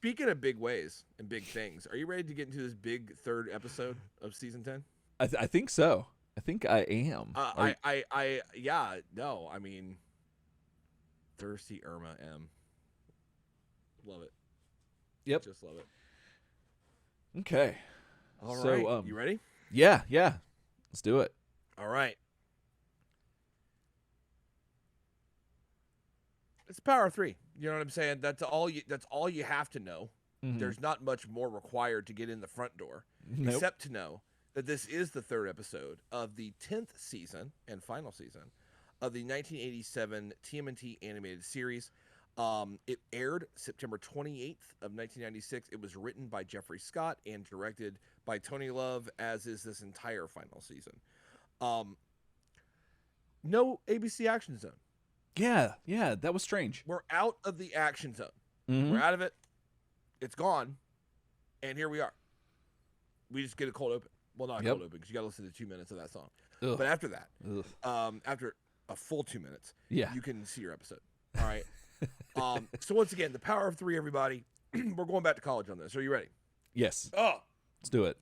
Speaking of big ways and big things, are you ready to get into this big third episode of season 10? I think so. I think I am. Yeah, no, I mean, Thirsty Irma M. Love it. Yep. Just love it. Okay. All So, right. You ready? Yeah. Let's do it. All right. It's power of 3. You know what I'm saying? That's all you have to know. Mhm. There's not much more required to get in the front door, Nope. except to know that this is the third episode of the 10th season and final season of the 1987 TMNT animated series. It aired September 28th of 1996. It was written by Jeffrey Scott and directed by Tony Love, as is this entire final season. No ABC Action Zone. Yeah, that was strange. We're out of the action zone. Mhm. We're out of it. It's gone. And here we are. We just get a cold open. Well, not a cold open, because you got to listen to 2 minutes of that song. Ugh. But after that, Ugh. after a full 2 minutes, Yeah. you can see your episode. All right. So once again, the power of 3, everybody. We're going back to college on this. Are you ready? Yes. Oh, Let's do it.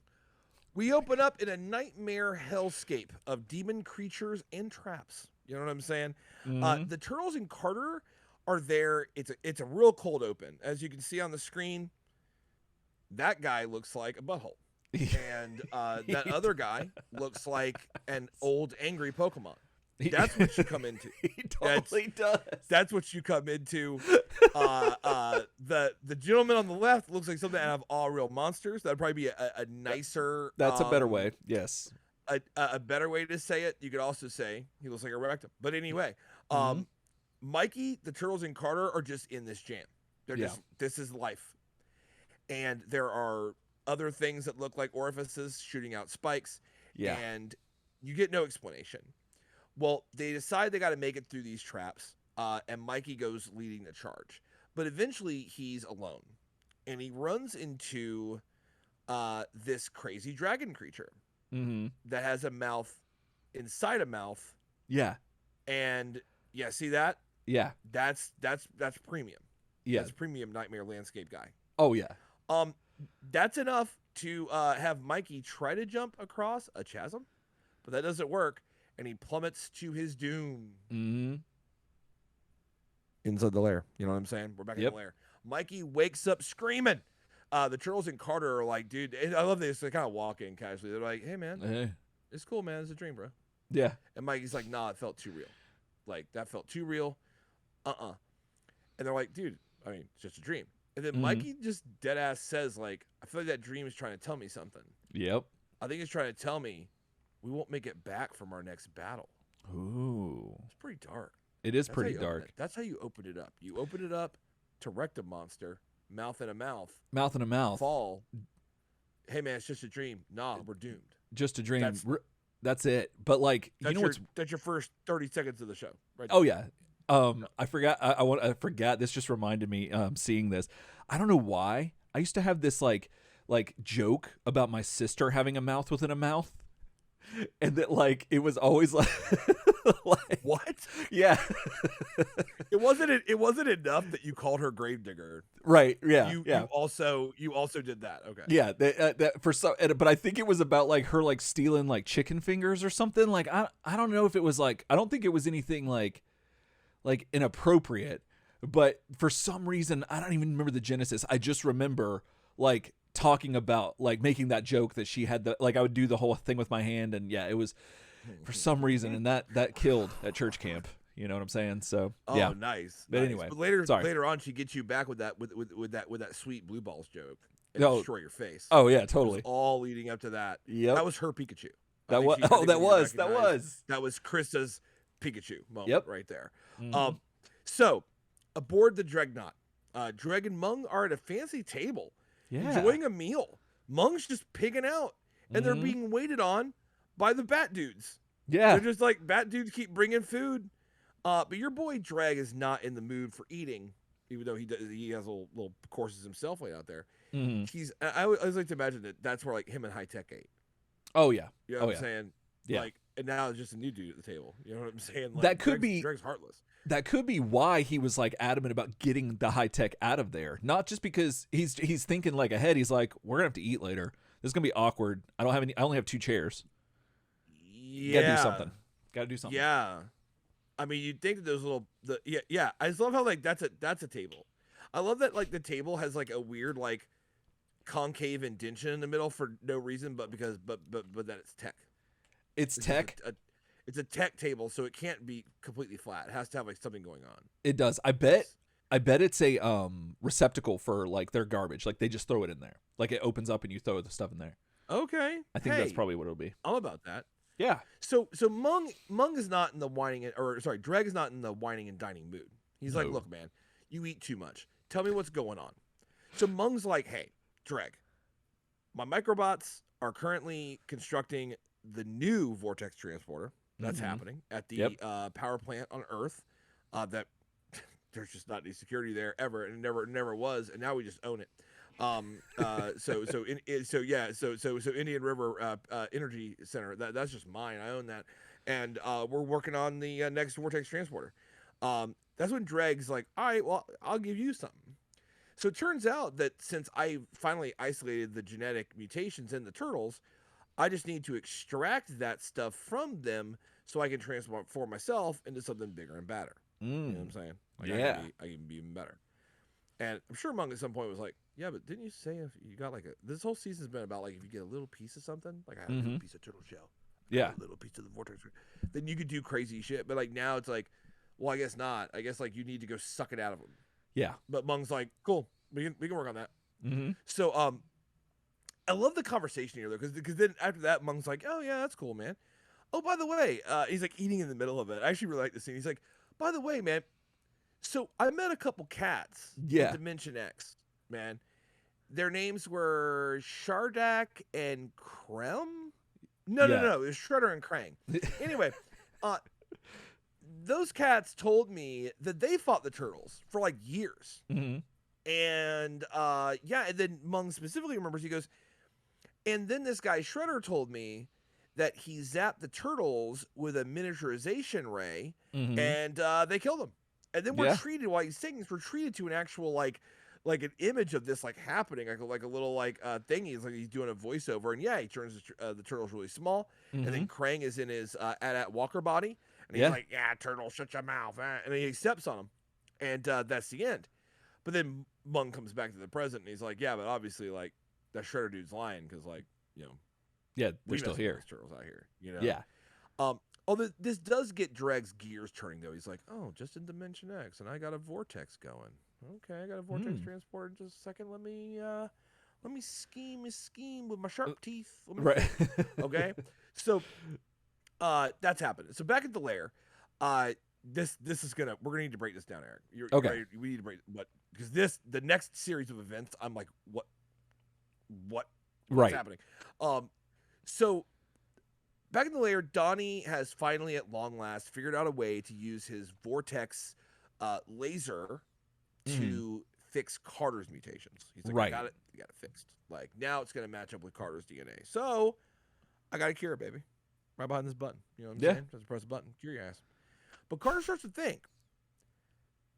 we open up in a nightmare hellscape of demon creatures and traps. You know what I'm saying? Mhm. The Turtles and Carter are there. It's a real cold open. As you can see on the screen, that guy looks like a butthole. And that other guy looks like an old angry Pokemon. That's what you come into. He totally does. That's what you come into. The gentleman on the left looks like something out of All Real Monsters. That'd probably be a nicer. That's a better way. Yes. A better way to say it. You could also say he looks like a rectum. But anyway, Mhm. Mikey, the Turtles, and Carter are just in this jam. They're just, this is life. And there are other things that look like orifices shooting out spikes. Yeah. And you get no explanation. Well, they decide they got to make it through these traps. And Mikey goes leading the charge. But eventually he's alone. And he runs into this crazy dragon creature. Mm-hmm. That has a mouth inside a mouth. Yeah. And yeah, see that? Yeah. That's premium. Yeah. That's premium Nightmare Landscape guy. Oh yeah. That's enough to have Mikey try to jump across a chasm, but that doesn't work, and he plummets to his doom. Mm-hmm. Inside the lair. You know what I'm saying? We're back in the lair. Mikey wakes up screaming. The Turtles and Carter are like, dude, and I love this. They kind of walk in casually. They're like, hey, man, it's cool, man. It's a dream, bro. Yeah. And Mikey's like, nah, it felt too real. Like, that felt too real. And they're like, dude, I mean, it's just a dream. And then Mikey just dead ass says, like, I feel like that dream is trying to tell me something. Yep. I think it's trying to tell me we won't make it back from our next battle. Ooh. It's pretty dark. It is pretty dark. That's how you open it up. You open it up to rectum monster, mouth in a mouth. Mouth in a mouth. Fall. Hey, man, it's just a dream. Nah, we're doomed. Just a dream. That's it. But, like, you know what's... That's your first 30 seconds of the show. Right oh, yeah. I forgot. I forgot. This just reminded me. Seeing this, I don't know why. I used to have this like joke about my sister having a mouth within a mouth, and that like it was always like, like what? Yeah. It wasn't enough that you called her Gravedigger. Right. Yeah. You also did that. Okay. Yeah. That for some, but I think it was about like her like stealing like chicken fingers or something. Like I don't know if it was like, I don't think it was anything like inappropriate, but for some reason I don't even remember the genesis. I just remember like talking about like making that joke that she had I would do the whole thing with my hand, and yeah, it was for some reason, and that killed at church camp. You know what I'm saying? So yeah. Nice. But anyway, but later on, she gets you back with that sweet blue balls joke and destroy your face. Oh yeah, totally. It was all leading up to that. Yep. That was her Pikachu. That was Krista's Pikachu moment right there. Mm-hmm. So aboard the Dreadnought, Dregg and Mung are at a fancy table, enjoying a meal. Mung's just pigging out, and they're being waited on by the Bat Dudes. Yeah, they're just like, Bat Dudes keep bringing food, but your boy Dregg is not in the mood for eating, even though he has little courses himself laid out there. Mm-hmm. I always like to imagine that's where like him and High Tech ate. Oh yeah, you know what I'm saying? Yeah. Like, and now it's just a new dude at the table. You know what I'm saying? Like, that could be Dregg's heartless. that could be why he was like adamant about getting the high tech out of there. Not just because he's thinking like ahead. He's like, we're gonna have to eat later. This is gonna be awkward. I only have 2 chairs. Yeah. Gotta do something. Gotta do something. Yeah. I mean, you'd think that those yeah. I just love how like that's a table. I love that like the table has like a weird like concave indention in the middle for no reason, but because but that it's tech. It's tech. It's a tech table, so it can't be completely flat. It has to have like something going on. It does. I bet it's a receptacle for like their garbage. Like they just throw it in there. Like it opens up and you throw the stuff in there. Okay. I think that's probably what it'll be. I'm about that. Yeah. So Mung is not in the Dregg is not in the whining and dining mood. He's like, look, man, you eat too much. Tell me what's going on. So Mung's like, hey, Dregg, my microbots are currently constructing the new vortex transporter. That's happening at the power plant on Earth. That there's just not any security there ever, and it never was, and now we just own it. So Indian River Energy Center. That's just mine. I own that, and we're working on the next vortex transporter. That's when Dregg's like, all right, well, I'll give you something. So it turns out that since I finally isolated the genetic mutations in the turtles, I just need to extract that stuff from them so I can transform myself into something bigger and better. You know what I'm saying? Like I can be even better. And I'm sure Mung at some point was like, yeah, but didn't you say if you got like this whole season's been about like if you get a little piece of something, like I have a little piece of turtle shell, a little piece of the vortex, then you could do crazy shit. But like now it's like, well, I guess not. I guess like you need to go suck it out of them. Yeah. But Mung's like, cool, we can work on that. So I love the conversation here though, because then after that Mung's like, oh yeah, that's cool, man. Oh, by the way, he's like eating in the middle of it. I actually really like this scene. He's like, by the way, man, so I met a couple cats in Dimension X, man. Their names were Shardak and Krem? No. It was Shredder and Krang. Anyway, those cats told me that they fought the turtles for like years. And and then Mung specifically remembers, he goes, and then this guy Shredder told me that he zapped the turtles with a miniaturization ray, and they killed him. And then we're treated, while he's saying this, we're treated to an actual like an image of this like happening, like a little like thing. He's like he's doing a voiceover, and he turns the turtles really small, and then Krang is in his AT-AT Walker body, and he's like, yeah, turtle, shut your mouth, and then he steps on him, and that's the end. But then Mung comes back to the present, and he's like, yeah, but obviously like that Shredder dude's lying because like they're still here. Turtles out here, Although this does get Dregg's gears turning, though. He's like, oh, just in Dimension X, and I got a vortex going. Okay, I got a vortex transporter in just a second. Let me scheme with my sharp teeth. Okay, so that's happening. So back at the lair, we're gonna need to break this down, Eric. Okay. We need to break, but because the next series of events, I'm like, what's happening? So back in the lair, Donnie has finally, at long last, figured out a way to use his vortex laser to fix Carter's mutations. He's like, I got it fixed. Like, now it's going to match up with Carter's DNA. So, I got to cure it, baby. Right behind this button. You know what I'm saying? Just press a button, cure your ass. But Carter starts to think.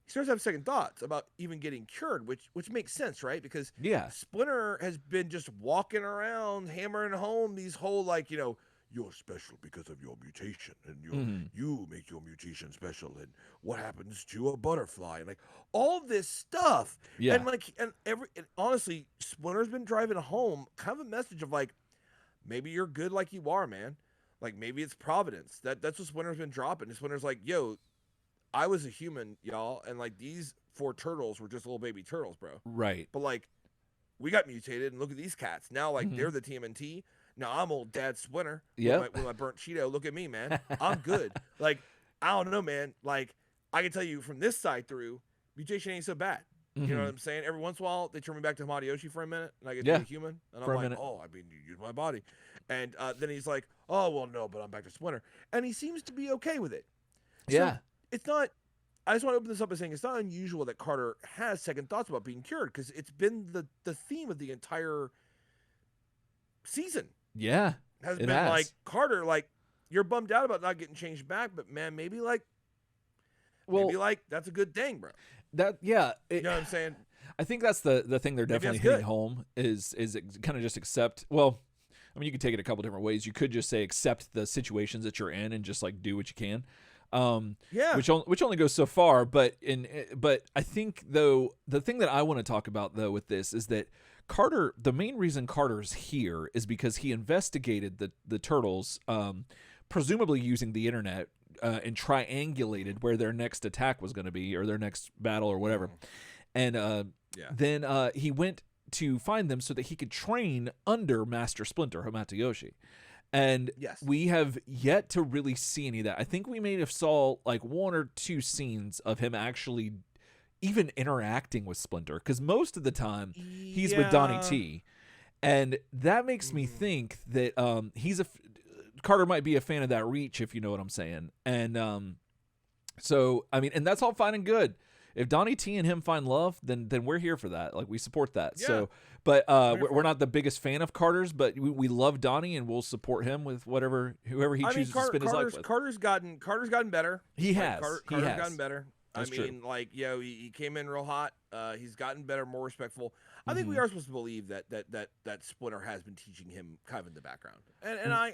He starts to have second thoughts about even getting cured, which makes sense, right? Because Splinter has been just walking around, hammering home these whole, like, you're special because of your mutation, and you make your mutation special, and what happens to a butterfly, and like all this stuff. And honestly, Splinter's been driving home kind of a message of like, maybe you're good like you are, man. Like maybe it's Providence. That's what Splinter's been dropping. And Splinter's like, yo, I was a human, y'all, and like these 4 turtles were just little baby turtles, bro. Right. But like, we got mutated, and look at these cats now. Like they're the TMNT. Now I'm old Dad Splinter with my burnt Cheeto. Look at me, man. I'm good. Like, I don't know, man. Like, I can tell you from this side through, mutation ain't so bad. You know what I'm saying? Every once in a while, they turn me back to Hamayoshi for a minute, and I get to be human. And I'm like, oh, I mean, you use my body. And then he's like, oh, well, no, but I'm back to Splinter. And he seems to be okay with it. So it's not, I just want to open this up by saying it's not unusual that Carter has second thoughts about being cured, because it's been the theme of the entire season. Has been like, Carter, like, you're bummed out about not getting changed back, but man, maybe like Well, maybe like that's a good thing, bro. You know what I'm saying? I think that's the thing they're Maybe definitely that's hitting good. home is kind of just accept. Well, I mean, you could take it a couple different ways. You could just say accept the situations that you're in and just like do what you can, Yeah. which only goes so far. But I think though the thing that I want to talk about though with this is that Carter, the main reason Carter's here is because he investigated the turtles, presumably using the internet, and triangulated where their next attack was going to be or their next battle or whatever, and Yeah. then he went to find them so that he could train under Master Splinter Hamatayoshi. And Yes. we have yet to really see any of that. I think we may have saw like one or two scenes of him actually even interacting with Splinter, because most of the time he's with Donnie T, and that makes me think that Carter might be a fan of that reach, if you know what I'm saying. And so I mean, and that's all fine and good. If Donnie T and him find love, then we're here for that. Like, we support that. Yeah. So, but we're not the biggest fan of Carter's, but we love Donnie and we'll support him with whoever he chooses to spend his life with. Carter's gotten better. He has. Carter's gotten better. That's true. Like, he came in real hot. He's gotten better, more respectful. I think we are supposed to believe that Splinter has been teaching him kind of in the background, and I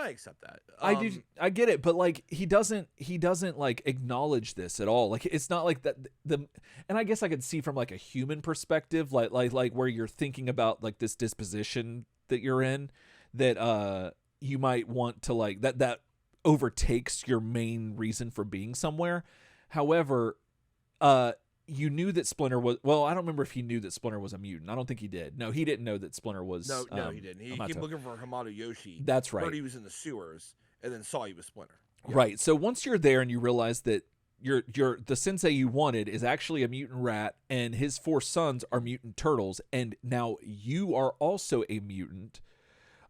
accept that. I get it, but like he doesn't like acknowledge this at all. Like, it's not like that and I guess I could see from like a human perspective, like where you're thinking about like this disposition that you're in, that you might want to like that overtakes your main reason for being somewhere. However, you knew that Splinter was... Well, I don't remember if he knew that Splinter was a mutant. I don't think he did. No, he didn't know that Splinter was... No, he didn't. He came looking for Hamatayoshi. That's right. Heard he was in the sewers, and then saw he was Splinter. Yeah. Right. So once you're there and you realize that the sensei you wanted is actually a mutant rat, and his 4 sons are mutant turtles, and now you are also a mutant,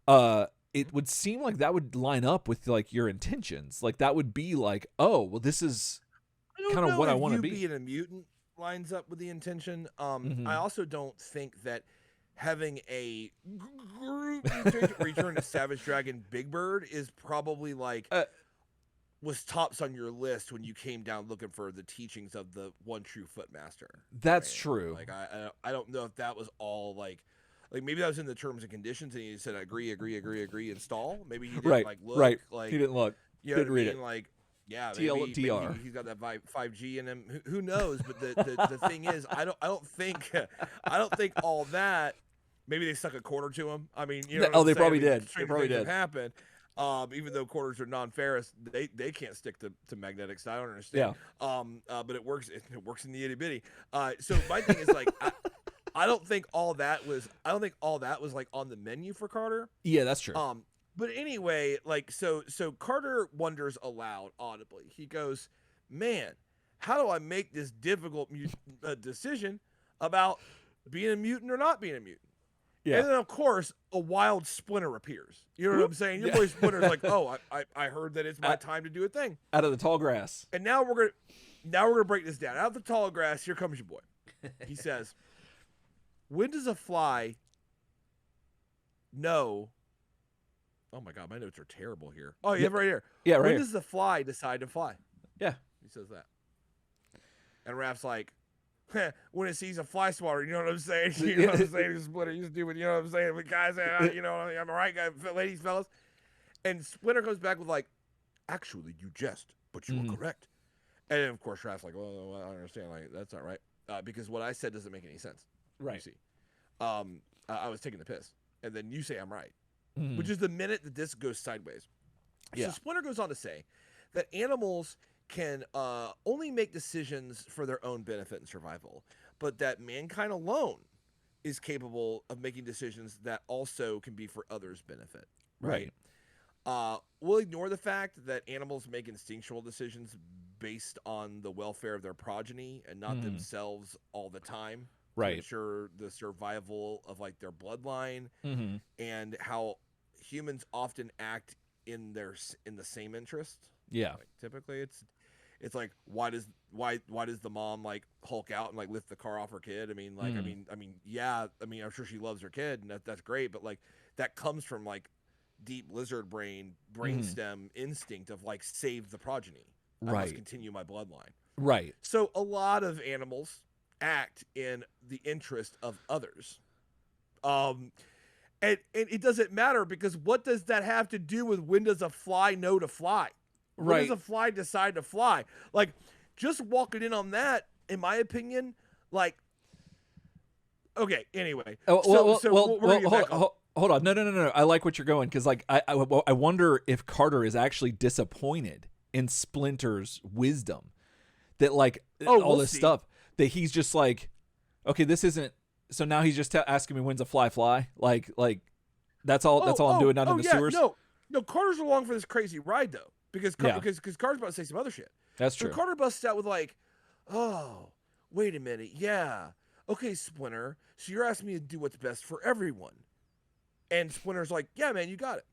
it would seem like that would line up with like your intentions. Like, that would be like, oh, well, this is kind of what I want to be. Being a mutant lines up with the intention. I also don't think that having a return to Savage Dragon Big Bird is probably like was tops on your list when you came down looking for the teachings of the one true foot master. That's true. Like, I don't know if that was all like maybe that was in the terms and conditions and he said agree, install. Maybe he didn't look. Like, he didn't look. You know didn't read it. Like, yeah, maybe he's got that 5G in him. Who knows? But the thing is, I don't think all that. Maybe they stuck a quarter to him. I mean, you know. They probably did. They probably did. Happen. Even though quarters are non-ferrous, they can't stick to magnetics. I don't understand. Yeah. But it works. It works in the itty bitty. So my thing is like, I don't think all that was like on the menu for Carter. Yeah, that's true. But anyway, like, so Carter wonders aloud audibly. He goes, man, how do I make this difficult decision about being a mutant or not being a mutant? Yeah. And then, of course, a wild Splinter appears. You know what I'm saying? Your boy Splinter's like, oh, I heard that it's my time to do a thing. Out of the tall grass. And now we're gonna break this down. Out of the tall grass, here comes your boy. He says, when does a fly know... Oh my God, my notes are terrible here. Oh, you have it right here. Yeah, right. When does the fly decide to fly? Yeah. He says that. And Raph's like, when it sees a fly swatter, you know what I'm saying? You know what I'm saying? Splinter used to do it, you know what I'm saying? But guys, you know, I'm a right guy, ladies, fellas. And Splinter comes back with like, actually, you jest, but you were correct. And then, of course, Raph's like, well, I don't understand. Like, that's not right. Because what I said doesn't make any sense. Right. You see. I was taking the piss. And then you say I'm right. Which is the minute that this goes sideways. Yeah. So Splinter goes on to say that animals can only make decisions for their own benefit and survival, but that mankind alone is capable of making decisions that also can be for others' benefit. Right. We'll ignore the fact that animals make instinctual decisions based on the welfare of their progeny and not themselves all the time. Right. To ensure the survival of like their bloodline and how humans often act in the same interest. Yeah. Like, typically it's like why does the mom like Hulk out and like lift the car off her kid? I mean, like I mean I'm sure she loves her kid and that's great, but like that comes from like deep lizard brainstem instinct of like save the progeny. I must continue my bloodline. Right. So a lot of animals act in the interest of others. Um, and it doesn't matter because what does that have to do with when does a fly know to fly? When does Right. a fly decide to fly? Like, just walking in on that, in my opinion, like, okay, anyway. Oh, So we're going to get back on. hold on. No. I like what you're going because, like, I wonder if Carter is actually disappointed in Splinter's wisdom that, like, Oh, all we'll this see. stuff that he's just like, okay, this isn't. So now he's just asking me when's a fly. Like that's all. That's all I'm doing down in the yeah, sewers. no. Carter's along for this crazy ride though, because Yeah, Carter's about to say some other shit. that's So true. Carter busts out with like, "Oh, wait a minute, yeah, okay, Splinter. So you're asking me to do what's best for everyone?" And Splinter's like, "Yeah, man, you got it.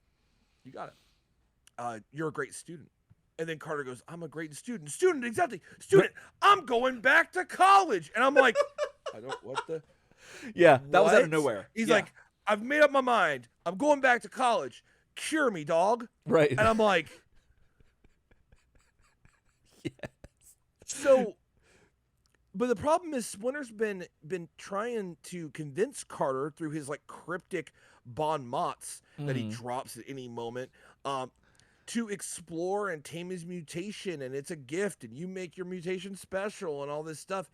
You got it. You're a great student." And then Carter goes, "I'm a great student. Student, exactly. Student. I'm going back to college." And I'm like, I don't. What the? Yeah, that was out What? of nowhere. He's Yeah. like, "I've made up my mind. I'm going back to college. Cure me, dog." Right. And I'm like, Yes. so. But the problem is Splinter's been trying to convince Carter through his like cryptic bon mots that he drops at any moment, to explore and tame his mutation, and it's a gift, and you make your mutation special, and all this stuff.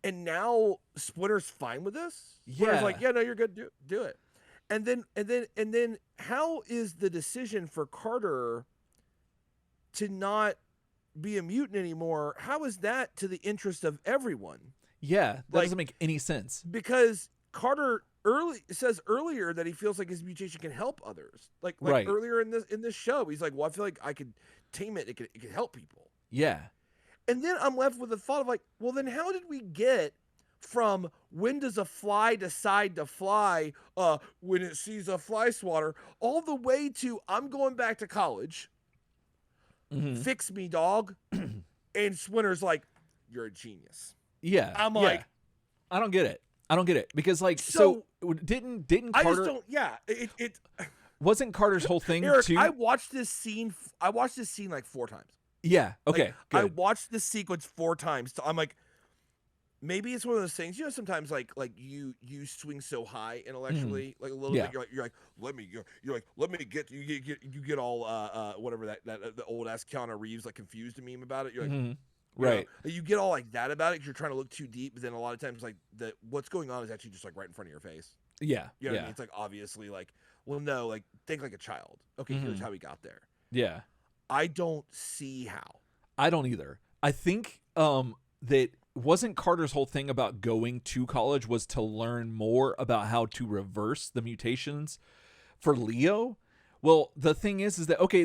And now Splinter's fine with this. Splinter's Yeah. like, "Yeah, no, you're good. Do it." And then, how is the decision for Carter to not be a mutant anymore? How is that to the interest of everyone? Yeah, that Like- doesn't make any sense. Because Carter says earlier that he feels like his mutation can help others. Like Right. earlier in this show, he's like, "Well, I feel like I could tame it. It could help people." Yeah. And then I'm left with the thought of like, well, then how did we get from when does a fly decide to fly when it sees a fly swatter all the way to I'm going back to college, fix me, dog. And Splinter's like, "You're a genius." Yeah. I'm yeah. like, I don't get it because like So- didn't I Carter just don't. Yeah, it wasn't Carter's whole thing Eric, too? I watched this scene like 4 times. Yeah. Okay. Like, I good. watched this sequence 4 times. So I'm like, maybe it's one of those things. You know, sometimes like you swing so high intellectually, like a little Yeah. bit. You're like, let me get you get all whatever that the old ass Keanu Reeves like confused a meme about it. You're like, Mhm. you Right. know, you get all like that about it because you're trying to look too deep. But then a lot of times like what's going on is actually just like right in front of your face. Yeah. You know what I yeah. mean? It's like obviously like, well, no, like think like a child. Okay, here's how he got there. Yeah. I don't see how. I don't either. I think that wasn't Carter's whole thing about going to college was to learn more about how to reverse the mutations for Leo. Well, the thing is that okay,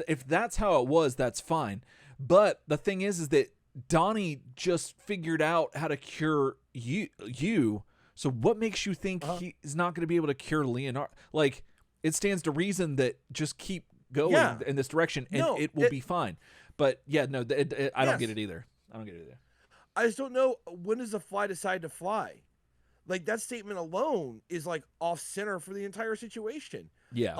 if that's how it was, that's fine. But the thing is that Donnie just figured out how to cure you. So what makes you think he's not going to be able to cure Leonardo? Like, it stands to reason that just keep going in this direction and it will be fine. But yeah, no, I don't get it either. I just don't know, when does a fly decide to fly? Like, that statement alone is like off center for the entire situation. Yeah.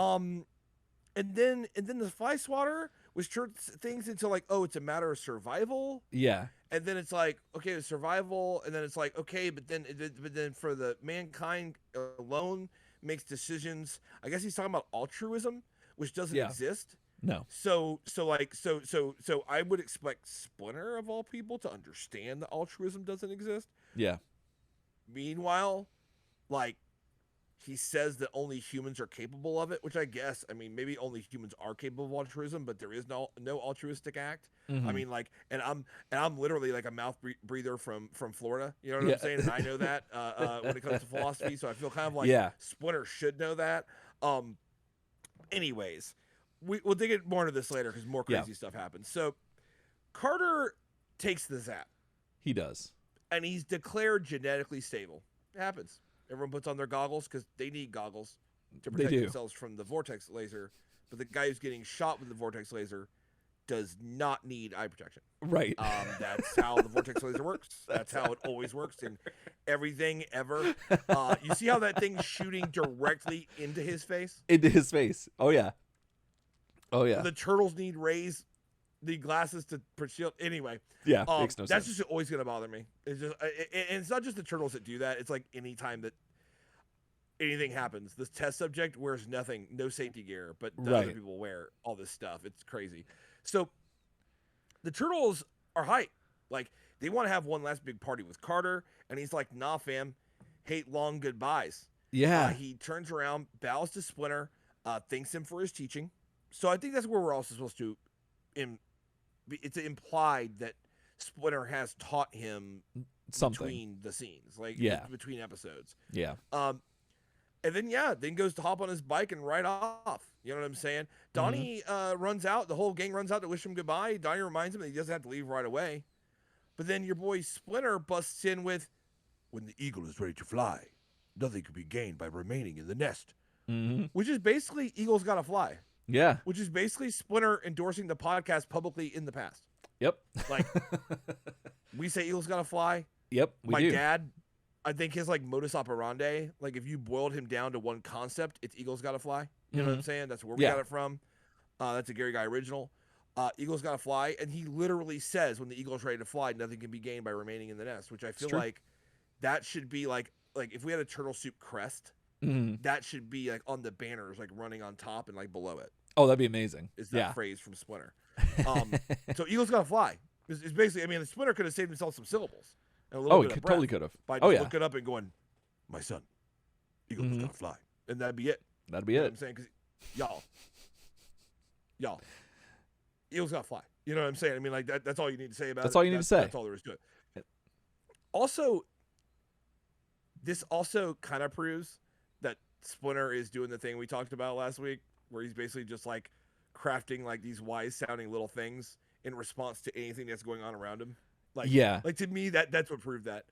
And then the fly swatter was turns things into like, oh, it's a matter of survival. Yeah. And then it's like, okay, it's survival, and then it's like, okay, but then for the mankind alone makes decisions. I guess he's talking about altruism, which doesn't exist. No. So I would expect Splinter of all people to understand that altruism doesn't exist. Yeah. Meanwhile, like, he says that only humans are capable of it, which I guess, I mean, maybe only humans are capable of altruism, but there is no altruistic act. I mean, like, and I'm literally like a mouth breather from Florida. You know what I'm saying? And I know that when it comes to philosophy, so I feel kind of like Splinter should know that. Anyways, we'll dig it more into this later because more crazy stuff happens. So Carter takes the zap. He does. And he's declared genetically stable. It happens. Everyone puts on their goggles because they need goggles to protect themselves from the vortex laser. But the guy who's getting shot with the vortex laser does not need eye protection. Right. That's how the vortex laser works. That's how it always works in everything ever. You see how that thing's shooting directly into his face? Into his face. Oh, yeah. Oh, yeah. The turtles need rays the glasses to shield. Anyway, Yeah, makes no that's sense. just always gonna bother me. It's just, and it's not just the turtles that do that. It's like any time that anything happens, this test subject wears nothing, no safety gear, but the other Right. people wear all this stuff. It's crazy. So the turtles are hype. Like they want to have one last big party with Carter, and he's like, "Nah, fam, hate long goodbyes." Yeah. He turns around, bows to Splinter, thanks him for his teaching. So I think that's where we're also supposed to, it's implied that Splinter has taught him Something. between the scenes, like Yeah. between episodes. Yeah. And then goes to hop on his bike and ride off. You know what I'm saying? Donnie runs out. The whole gang runs out to wish him goodbye. Donnie reminds him that he doesn't have to leave right away. But then your boy Splinter busts in with, "When the eagle is ready to fly, nothing can be gained by remaining in the nest." Mm-hmm. Which is basically Eagles Gotta Fly. Yeah. Which is basically Splinter endorsing the podcast publicly in the past. Yep. Like, we say Eagles Gotta Fly. Yep. We My do. dad, I think his like modus operandi, like if you boiled him down to one concept, it's Eagles Gotta Fly. You know what I'm saying? That's where we got it from. That's a Gary Guy original. Eagles Gotta Fly. And he literally says, when the eagle's ready to fly, nothing can be gained by remaining in the nest, which I feel like that should be like if we had a turtle soup crest, that should be like on the banners, like running on top and like below it. Oh, that'd be amazing. Is that phrase from Splinter. So Eagles Gotta Fly. It's basically, I mean, the Splinter could have saved himself some syllables. And a little bit of breath totally could have. by just looking up and going, "My son, Eagles Gotta Fly." And that'd be it. That'd be You know it. what I'm saying? Because y'all, Eagles Gotta Fly. You know what I'm saying? I mean, like, that's all you need to say about it. That's all you need to say. That's all there is to it. Also, this also kind of proves that Splinter is doing the thing we talked about last week, where he's basically just like crafting like these wise sounding little things in response to anything that's going on around him. Like, like to me, that's what proved that.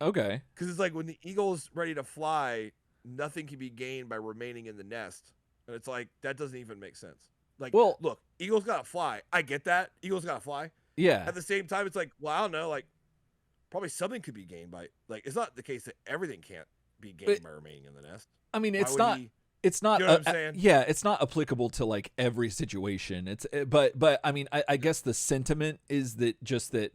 Okay. Because it's like when the eagle's ready to fly, nothing can be gained by remaining in the nest. And it's like, that doesn't even make sense. Like, well, look, eagles gotta fly. I get that. Eagles gotta fly. Yeah. At the same time, it's like, well, I don't know, like, probably something could be gained by, like, it's not the case that everything can't be gained by remaining in the nest. I mean, it's Why not. would he- It's not. You know what I'm saying? Yeah, it's not applicable to like every situation. But I mean, I guess the sentiment is that just that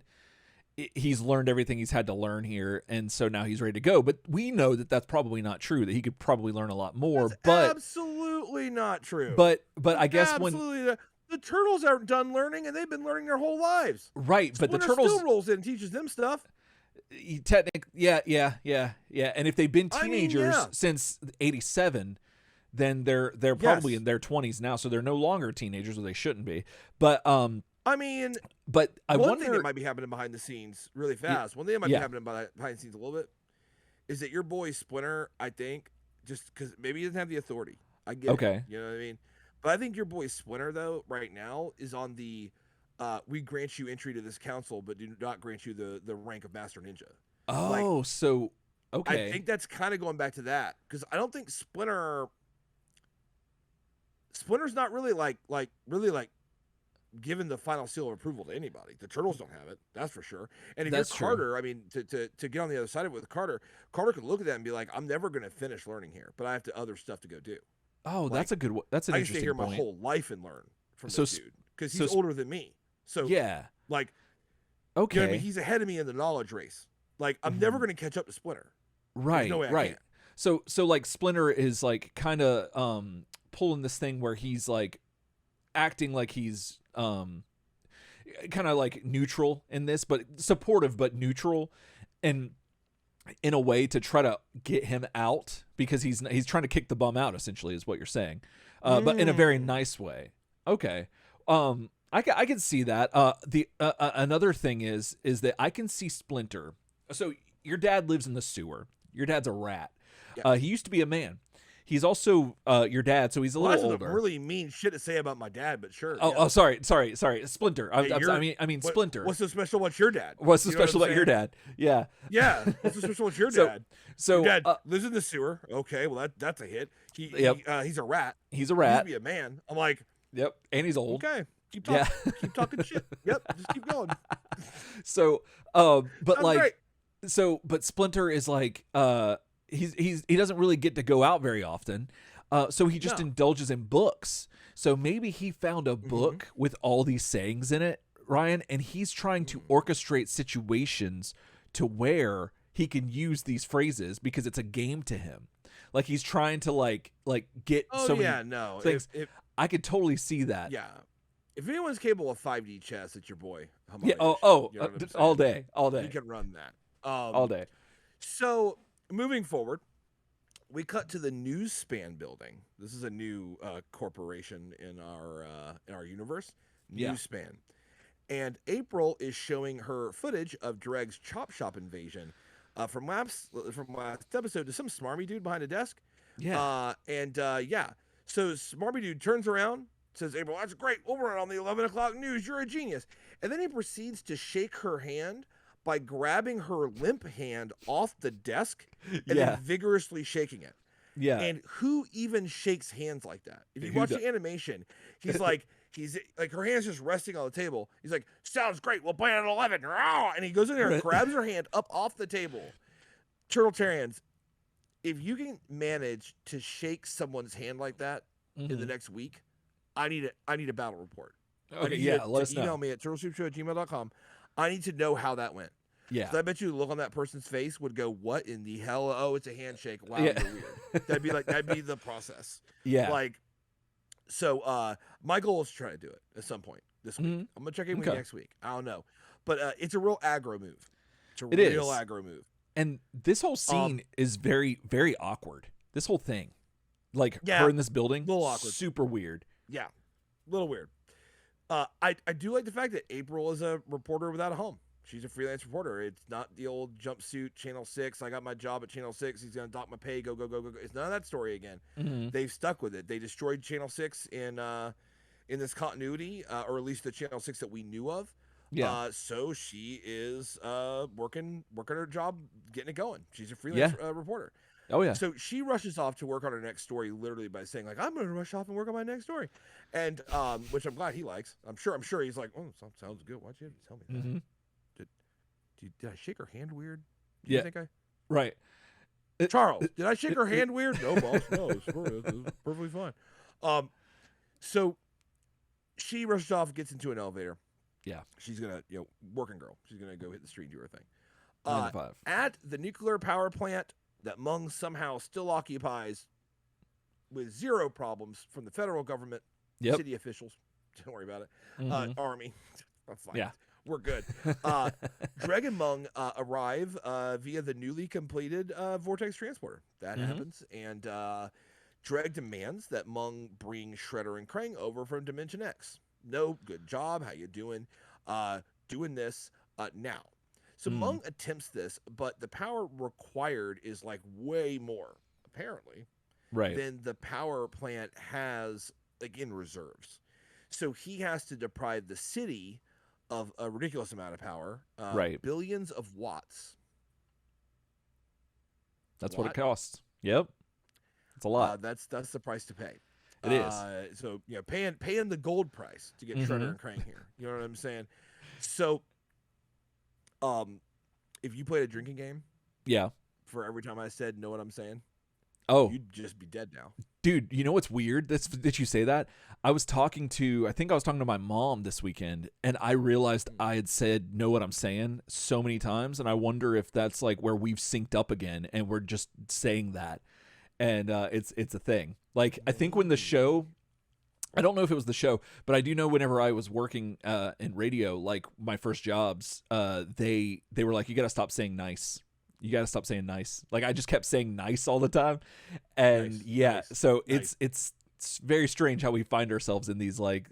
he's learned everything he's had to learn here, and so now he's ready to go. But we know that that's probably not true. That he could probably learn a lot more. That's but absolutely not true. But I guess absolutely when the turtles aren't done learning, and they've been learning their whole lives. Right, but Splinter the turtles still rolls in and teaches them stuff. Yeah. And if they've been teenagers yeah. since '87, then they're probably in their 20s now, so they're no longer teenagers, or they shouldn't be. But I mean, but I one wonder thing that might be happening behind the scenes really fast. One thing that might be happening behind the scenes a little bit is that your boy Splinter, I think, just because maybe he doesn't have the authority. I get it. You know what I mean? But I think your boy Splinter, though, right now is on the we grant you entry to this council, but do not grant you the rank of Master Ninja. Oh, so okay. I think that's kind of going back to that, because I don't think Splinter's not really like given the final seal of approval to anybody. The turtles don't have it, that's for sure. And if you're Carter, I mean, to get on the other side of it with Carter could look at that and be like, I'm never going to finish learning here, but I have other stuff to go do. Oh, like, that's a good. That's an interesting point. I used to stay here my whole life and learn from this dude, because he's older than me. So like, okay, you know what I mean? He's ahead of me in the knowledge race. Like, I'm never going to catch up to Splinter. Right, no way I right. can't. So like Splinter is like kind of pulling this thing where he's like acting like he's kind of like neutral in this, but supportive but neutral, and in a way to try to get him out, because he's trying to kick the bum out, essentially, is what you're saying, but in a very nice way. Okay. I can see that. Another thing is that I can see Splinter. So your dad lives in the sewer. Your dad's a rat. Yeah. He used to be a man. He's also your dad, so he's a little older. That's really mean shit to say about my dad, but sure. Oh, sorry, Splinter. Hey, I mean Splinter. What's so special about your dad? What's so special about your dad? Yeah. Yeah. What's so special about your dad? So your dad lives in the sewer. Okay, well that's a hit. He's a rat. He's a rat. He used to be a man. I'm like, yep, and he's old. Okay. Keep talking. Yeah. Keep talking shit. Yep. Just keep going. So, but that's like, great. but Splinter is like, he doesn't really get to go out very often. So he just No. indulges in books. So maybe he found a book with all these sayings in it, Ryan, and he's trying to orchestrate situations to where he can use these phrases because it's a game to him. Like he's trying to like get Oh so yeah, many no. things. If I could totally see that. yeah, if anyone's capable of 5D chess, it's your boy. Yeah. Hamanish. You know what I'm All saying? day, all He day, can run that. all day. So moving forward, we cut to the Newspan building. This is a new corporation in our universe. Yeah. Newspan, and April is showing her footage of Dregg's Chop Shop invasion from last episode to some smarmy dude behind a desk. Yeah. Yeah. So smarmy dude turns around, says, "April, that's great. We'll run on the 11 o'clock news. You're a genius." And then he proceeds to shake her hand by grabbing her limp hand off the desk and then vigorously shaking it. Yeah. And who even shakes hands like that? If you Who watch does? the animation, he's like her hand's just resting on the table. He's like, "Sounds great. We'll play at 11." And he goes in there and grabs her hand up off the table. Turtletarians, if you can manage to shake someone's hand like that in the next week, I need a battle report. Okay, yeah, let us know. Email me at turtleshoopshow@gmail.com. I need to know how that went. Yeah. So I bet you the look on that person's face would go, "What in the hell? Oh, it's a handshake. Wow, Yeah. you're weird." That'd be the process. Yeah. Like, so my goal is to try to do it at some point this week. I'm gonna check in with you next week. I don't know, but it's a real aggro move. It's a real aggro move. And this whole scene is very, very awkward. This whole thing, like her in this building, little awkward, super weird. Yeah, a little weird. I do like the fact that April is a reporter without a home. She's a freelance reporter. It's not the old jumpsuit Channel 6. I got my job at Channel 6. He's going to dock my pay. Go, go, go, go, go. It's none of that story again. They've stuck with it. They destroyed Channel 6 in this continuity, or at least the Channel 6 that we knew of. Yeah. So she is working her job, getting it going. She's a freelance reporter. Oh yeah. So she rushes off to work on her next story, literally by saying, like, "I'm going to rush off and work on my next story," and which I'm glad he likes. I'm sure he's like, "Oh, sounds good. Why'd you tell me that?" Did I shake her hand weird? Do you think right. Charles, did I shake her hand weird? No, boss. No, it's perfectly fine. So she rushes off, gets into an elevator. Yeah. She's gonna, working girl. She's gonna go hit the street and do her thing. 9 to 5. At the nuclear power plant that Mung somehow still occupies with zero problems from the federal government, city officials. Don't worry about it. Army. I'm fine. Yeah. We're good. Dregg and Mung arrive via the newly completed Vortex Transporter. That happens. And Dregg demands that Mung bring Shredder and Krang over from Dimension X. No, good job. How you doing? Doing this now. So Mung attempts this, but the power required is like way more, apparently, than the power plant has, like, in reserves. So he has to deprive the city of a ridiculous amount of power, billions of watts. That's what it costs. Yep, it's a lot. That's the price to pay. It is. So paying the gold price to get Shredder and Krang here. You know what I'm saying? So, if you played a drinking game, for every time I said "know what I'm saying," you'd just be dead now. Dude, you know what's weird? That you say that. I think I was talking to my mom this weekend, and I realized I had said "know what I'm saying" so many times, and I wonder if that's like where we've synced up again, and we're just saying that, and it's a thing. Like, I think when the show, I don't know if it was the show, but I do know whenever I was working in radio, like my first jobs, they were like, "You got to stop saying nice. You got to stop saying nice." Like, I just kept saying nice all the time. And so it's very strange how we find ourselves in these like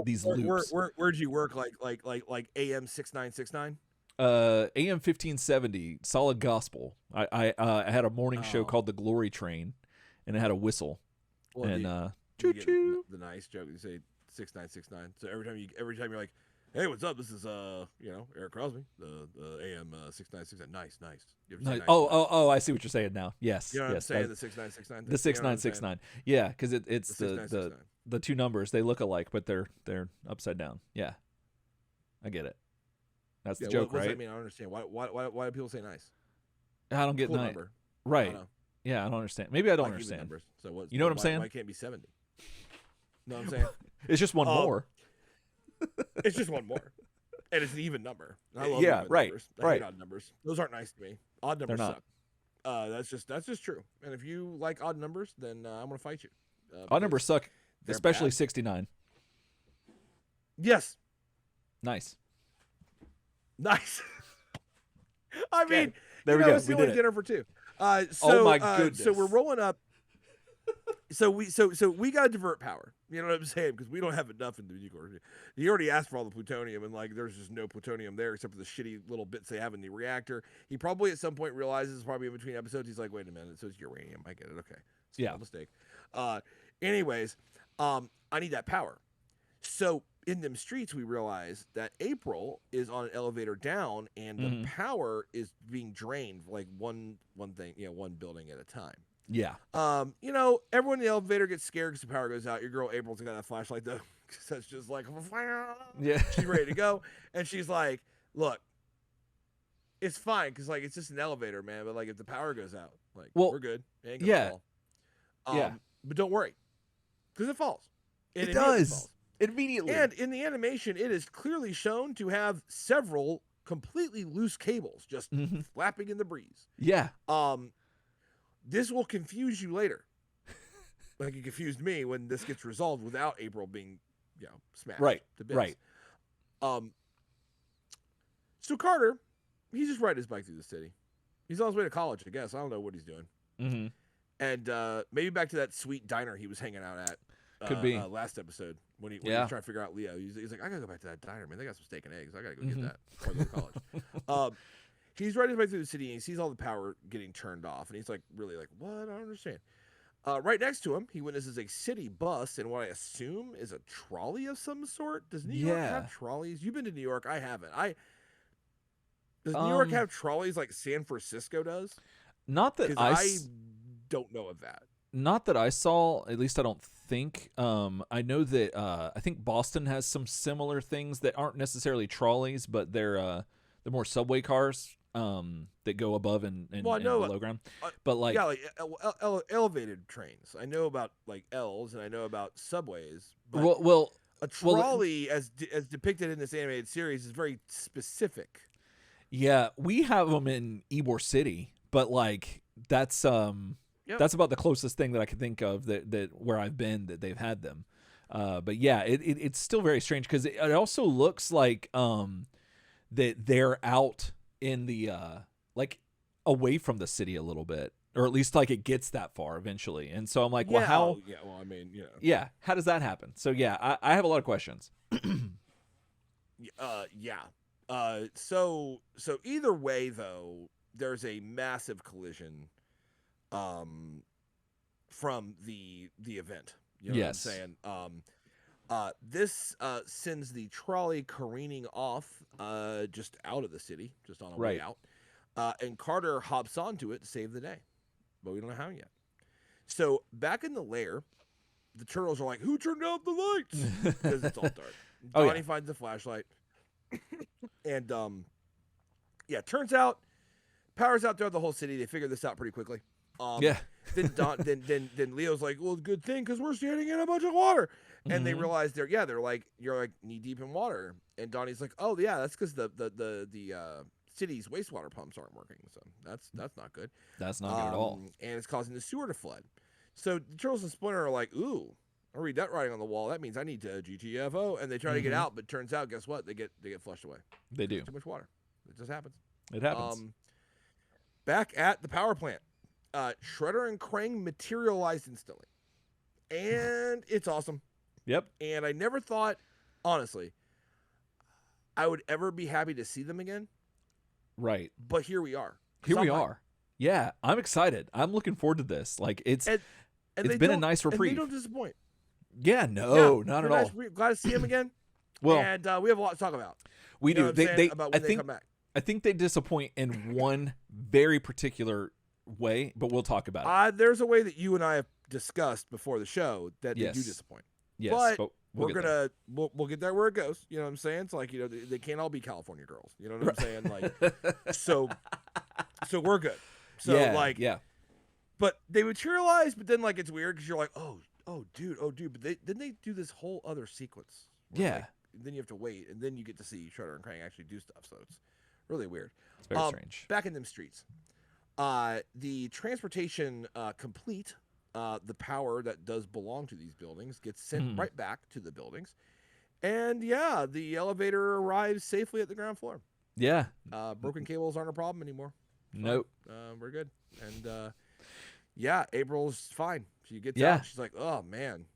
these loops. Where'd you work? Like AM 6969? AM 1570, solid gospel. I had a morning show called The Glory Train, and it had a whistle. Well, and choo choo. The nice joke, you say 6969. So every time you're like, "Hey, what's up? This is Eric Crosby, the AM 6969." Nice. You ever say nice. nice? Oh, I see what you're saying now. Yes, you know what yes. I'm saying? The 6969. The 6969. Yeah, because it's the two numbers. They look alike, but they're upside down. Yeah, I get it. That's the joke, what's right? that mean? I don't understand. Why do people say nice? I don't get Cool nice. Number. Right. Yeah, I don't understand. Maybe I don't Like even understand. numbers. So what? You know what I'm saying? Why can't it be 70? Know what I'm saying? It's just one more. It's just one more, and it's an even number. I love Yeah, even right, numbers. I right. hate odd numbers. Those aren't nice to me. Odd numbers not. suck. That's just true. And if you like odd numbers, then I'm gonna fight you. Odd numbers suck, they're especially bad. 69. Yes, Nice. nice. I Okay, mean, there we go. It's the We only did it. dinner for two. Oh my goodness. So we're rolling up. So we gotta divert power. You know what I'm saying? Because we don't have enough in the Unicorn. He already asked for all the plutonium, and like there's just no plutonium there except for the shitty little bits they have in the reactor. He probably at some point realizes, probably in between episodes, he's like, wait a minute, so it's uranium. I get it. Okay, it's a mistake. Anyways, I need that power. So in them streets, we realize that April is on an elevator down, and the power is being drained like one thing, one building at a time. Yeah. Everyone in the elevator gets scared because the power goes out. Your girl April's got that flashlight though, so it's just like, Yeah. she's ready to go, and she's like, "Look, it's fine because like it's just an elevator, man. But like if the power goes out, like we're good. It ain't gonna fall. But don't worry, because it falls. It does falls. immediately. And in the animation, it is clearly shown to have several completely loose cables just flapping in the breeze. Yeah. This will confuse you later. Like it confused me when this gets resolved without April being, smashed to bits. Right. So Carter, he's just riding his bike through the city. He's on his way to college, I guess. I don't know what he's doing. Mm-hmm. And maybe back to that sweet diner he was hanging out at. Could be. Last episode when he was trying to figure out Leo. He's like, I gotta go back to that diner, man. They got some steak and eggs. I gotta go get that before I go to college. He's riding his bike through the city and he sees all the power getting turned off, and he's like, really like, what? I don't understand. Right next to him, he witnesses a city bus and what I assume is a trolley of some sort. Does New York have trolleys? You've been to New York. I haven't. Does New York have trolleys like San Francisco does? Not that I don't know of that. Not that I saw. At least I don't think. I know that I think Boston has some similar things that aren't necessarily trolleys, but they're more subway cars that go above and below ground. But like elevated trains. I know about like L's and I know about subways. But a trolley, as depicted in this animated series, is very specific. Yeah, we have them in Ybor City, but like that's that's about the closest thing that I can think of that where I've been that they've had them. But yeah, it's still very strange because it also looks like that they're out in the like away from the city a little bit, or at least like it gets that far eventually. And so I'm like, well, how? Yeah, well, I mean, yeah, how does that happen? So yeah, I have a lot of questions. So either way though, there's a massive collision from the event. You know what I'm saying? This sends the trolley careening off just out of the city, just on a way out. And Carter hops onto it to save the day. But we don't know how yet. So back in the lair, the turtles are like, who turned out the lights? Because it's all dark. Donnie finds the flashlight. And turns out power's out throughout the whole city. They figure this out pretty quickly. Then Leo's like, well, good thing because we're standing in a bunch of water. And they realize you're like knee deep in water. And Donnie's like, oh yeah, that's because the city's wastewater pumps aren't working. So that's not good. That's not good at all. And it's causing the sewer to flood. So the Turtles and Splinter are like, ooh, I read that writing on the wall. That means I need to GTFO. And they try to get out, but turns out, guess what? They get flushed away. They do. Too much water. It just happens. It happens. Back at the power plant, Shredder and Krang materialized instantly. And it's awesome. Yep. And I never thought, honestly, I would ever be happy to see them again. Right. But here we are. Here we are. Yeah, I'm excited. I'm looking forward to this. Like it's been a nice reprieve. And they don't disappoint. Yeah, not at all. Glad to see him again. Well, and we have a lot to talk about. We do. They come back. I think they disappoint in one very particular way, but we'll talk about it. There's a way that you and I have discussed before the show that they do disappoint. Yes, but we'll get there where it goes. You know what I'm saying? It's like, they can't all be California girls. You know what I'm saying? Like, so we're good. So but they materialize, but then like it's weird because you're like, oh, dude, but then they do this whole other sequence. Where, Yeah. like, then you have to wait, and then you get to see Shredder and Krang actually do stuff. So it's really weird. It's very strange. Back in them streets, the transportation complete. The power that does belong to these buildings gets sent right back to the buildings, and yeah, the elevator arrives safely at the ground floor. Yeah. Broken cables aren't a problem anymore. Nope. We're good. And yeah, April's fine. She gets Yeah. out. She's like, oh man,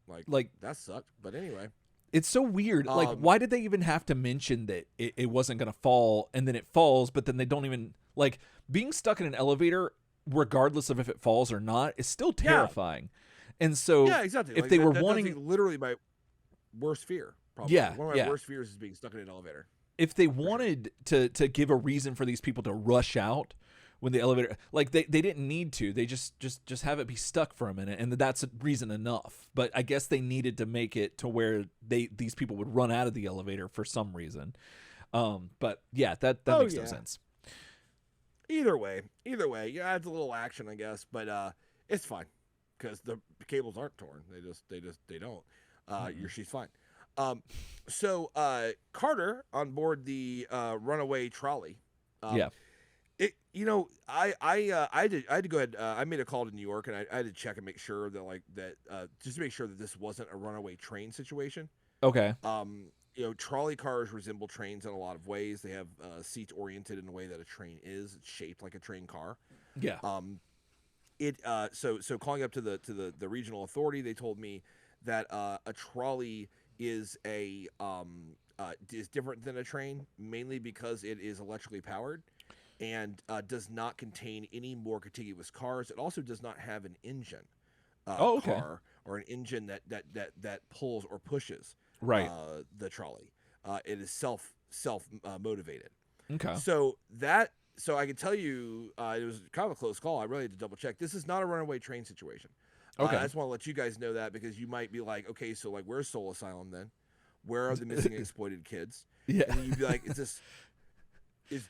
Like that sucked. But anyway, it's so weird. Like, why did they even have to mention that it wasn't going to fall, and then it falls, but then they don't even, like, being stuck in an elevator, regardless of if it falls or not, is still terrifying. And so, yeah, exactly. If like, they that, were that wanting, that's literally my worst fear. Probably. Yeah, one of my worst fears is being stuck in an elevator. If they wanted to give a reason for these people to rush out when the elevator, like they didn't need to, they just have it be stuck for a minute, and that's reason enough. But I guess they needed to make it to where these people would run out of the elevator for some reason. But yeah, that makes no sense. Either way, yeah, it's a little action, I guess, but it's fine because the cables aren't torn. They don't. She's fine. So Carter on board the runaway trolley. It, I had to go ahead. I made a call to New York, and I had to check and make sure that just to make sure that this wasn't a runaway train situation. Okay. Trolley cars resemble trains in a lot of ways. They have seats oriented in a way that a train is. It's shaped like a train car. Yeah. So calling up to the regional authority, they told me that a trolley is is different than a train, mainly because it is electrically powered and does not contain any more contiguous cars. It also does not have an engine car or an engine that pulls or pushes the trolley. It is self motivated. Okay. So I can tell you it was kind of a close call. I really had to double check. This is not a runaway train situation. Okay. I just want to let you guys know that because you might be like, okay, so like, where's Soul Asylum then? Where are the missing and exploited kids? Yeah. And you'd be like, is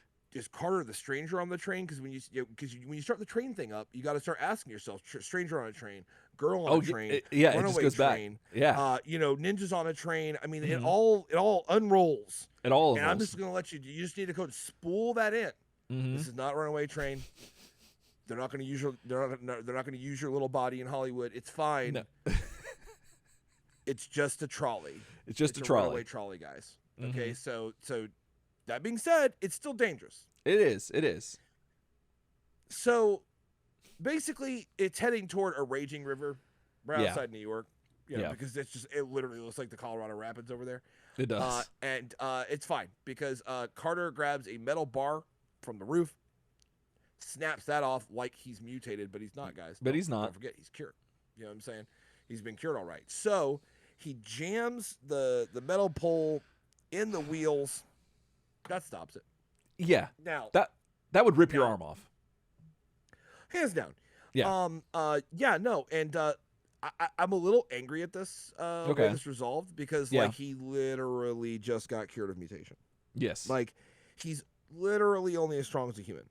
Carter the stranger on the train? Because when you start the train thing up, you got to start asking yourself, stranger on a train, girl on a train, it just goes train, back. Yeah. Ninjas on a train. I mean, it all unrolls. It all. And I'm just gonna let you. You just need to go spool that in. This is not runaway train. They're not going to use your. They're not going to use your little body in Hollywood. It's fine. No. It's just a trolley. It's just a trolley. Runaway trolley, guys. Okay, so that being said, it's still dangerous. It is. So basically, it's heading toward a raging river right outside New York. Because it literally looks like the Colorado Rapids over there. It does. And it's fine because Carter grabs a metal bar from the roof, snaps that off like he's mutated, but he's not, guys. But he's not. Don't forget, he's cured. You know what I'm saying? He's been cured all right. So he jams the metal pole in the wheels. That stops it. Yeah. Now that would rip your arm off. Hands down. Yeah. No, and I'm a little angry at this way this resolved because like he literally just got cured of mutation. Yes. Like he's literally only as strong as a human.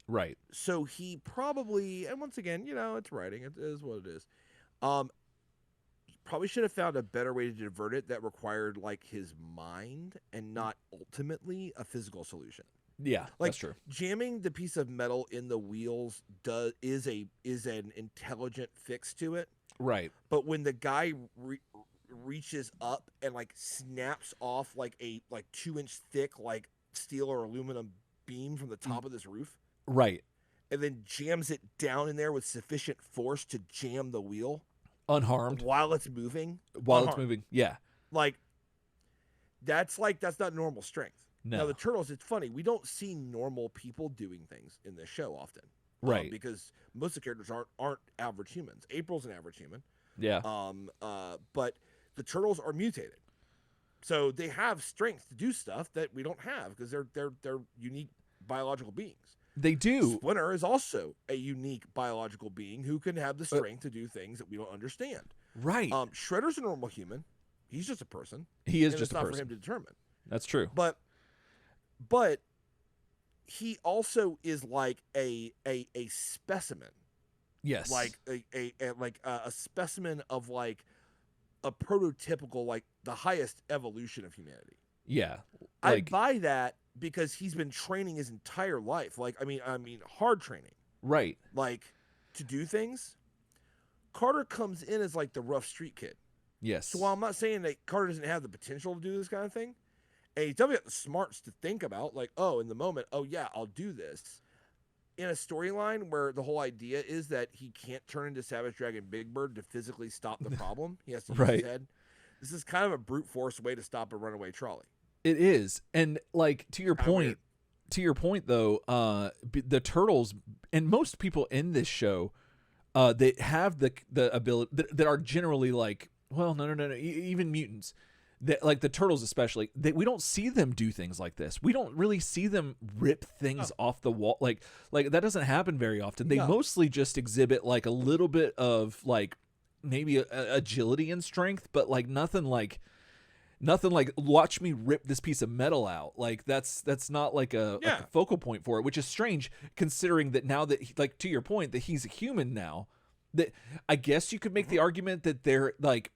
Right. So he probably, and once again, it's writing. It is what it is. Probably should have found a better way to divert it that required like his mind and not ultimately a physical solution. Yeah, like, that's true. Jamming the piece of metal in the wheels is an intelligent fix to it. Right. But when the guy reaches up and like snaps off like a 2-inch thick like steel or aluminum beam from the top of this roof. Right. And then jams it down in there with sufficient force to jam the wheel. Unharmed. While it's moving. It's moving. Yeah. Like, that's not normal strength. No. Now, the Turtles, it's funny. We don't see normal people doing things in this show often. Right. Because most of the characters aren't average humans. April's an average human. Yeah. But the Turtles are mutated. So they have strength to do stuff that we don't have because they're unique biological beings. They do. Splinter is also a unique biological being who can have the strength to do things that we don't understand. Right. Shredder's a normal human. He's just a person. He is just a person. It's not for him to determine. That's true. But he also is like a specimen Yes. like a specimen of like a prototypical, like the highest evolution of humanity. Yeah. I Like buy that because he's been training his entire life. Like, I mean, hard training, right. like to do things. Carter comes in as like the rough street kid. So while Yes. I'm not saying that Carter doesn't have the potential to do this kind of thing, and he's definitely got the smarts to think about, like, oh, in the moment, oh yeah, I'll do this. In a storyline where the whole idea is that he can't turn into Savage Dragon Big Bird to physically stop the problem, he has to use his Right. head. This is kind of a brute force way to stop a runaway trolley. It is. And like Kind of weird. to your point though, the turtles and most people in this show they have the ability that are generally like, well, no, even mutants that like the turtles especially, we don't see them do things like this. We don't really see them rip things off the wall. Like that doesn't happen very often. They mostly just exhibit like a little bit of like maybe agility and strength, but like nothing like watch me rip this piece of metal out. Like that's not like a focal point for it, which is strange considering that now that like to your point that he's a human now, that I guess you could make the argument that they're like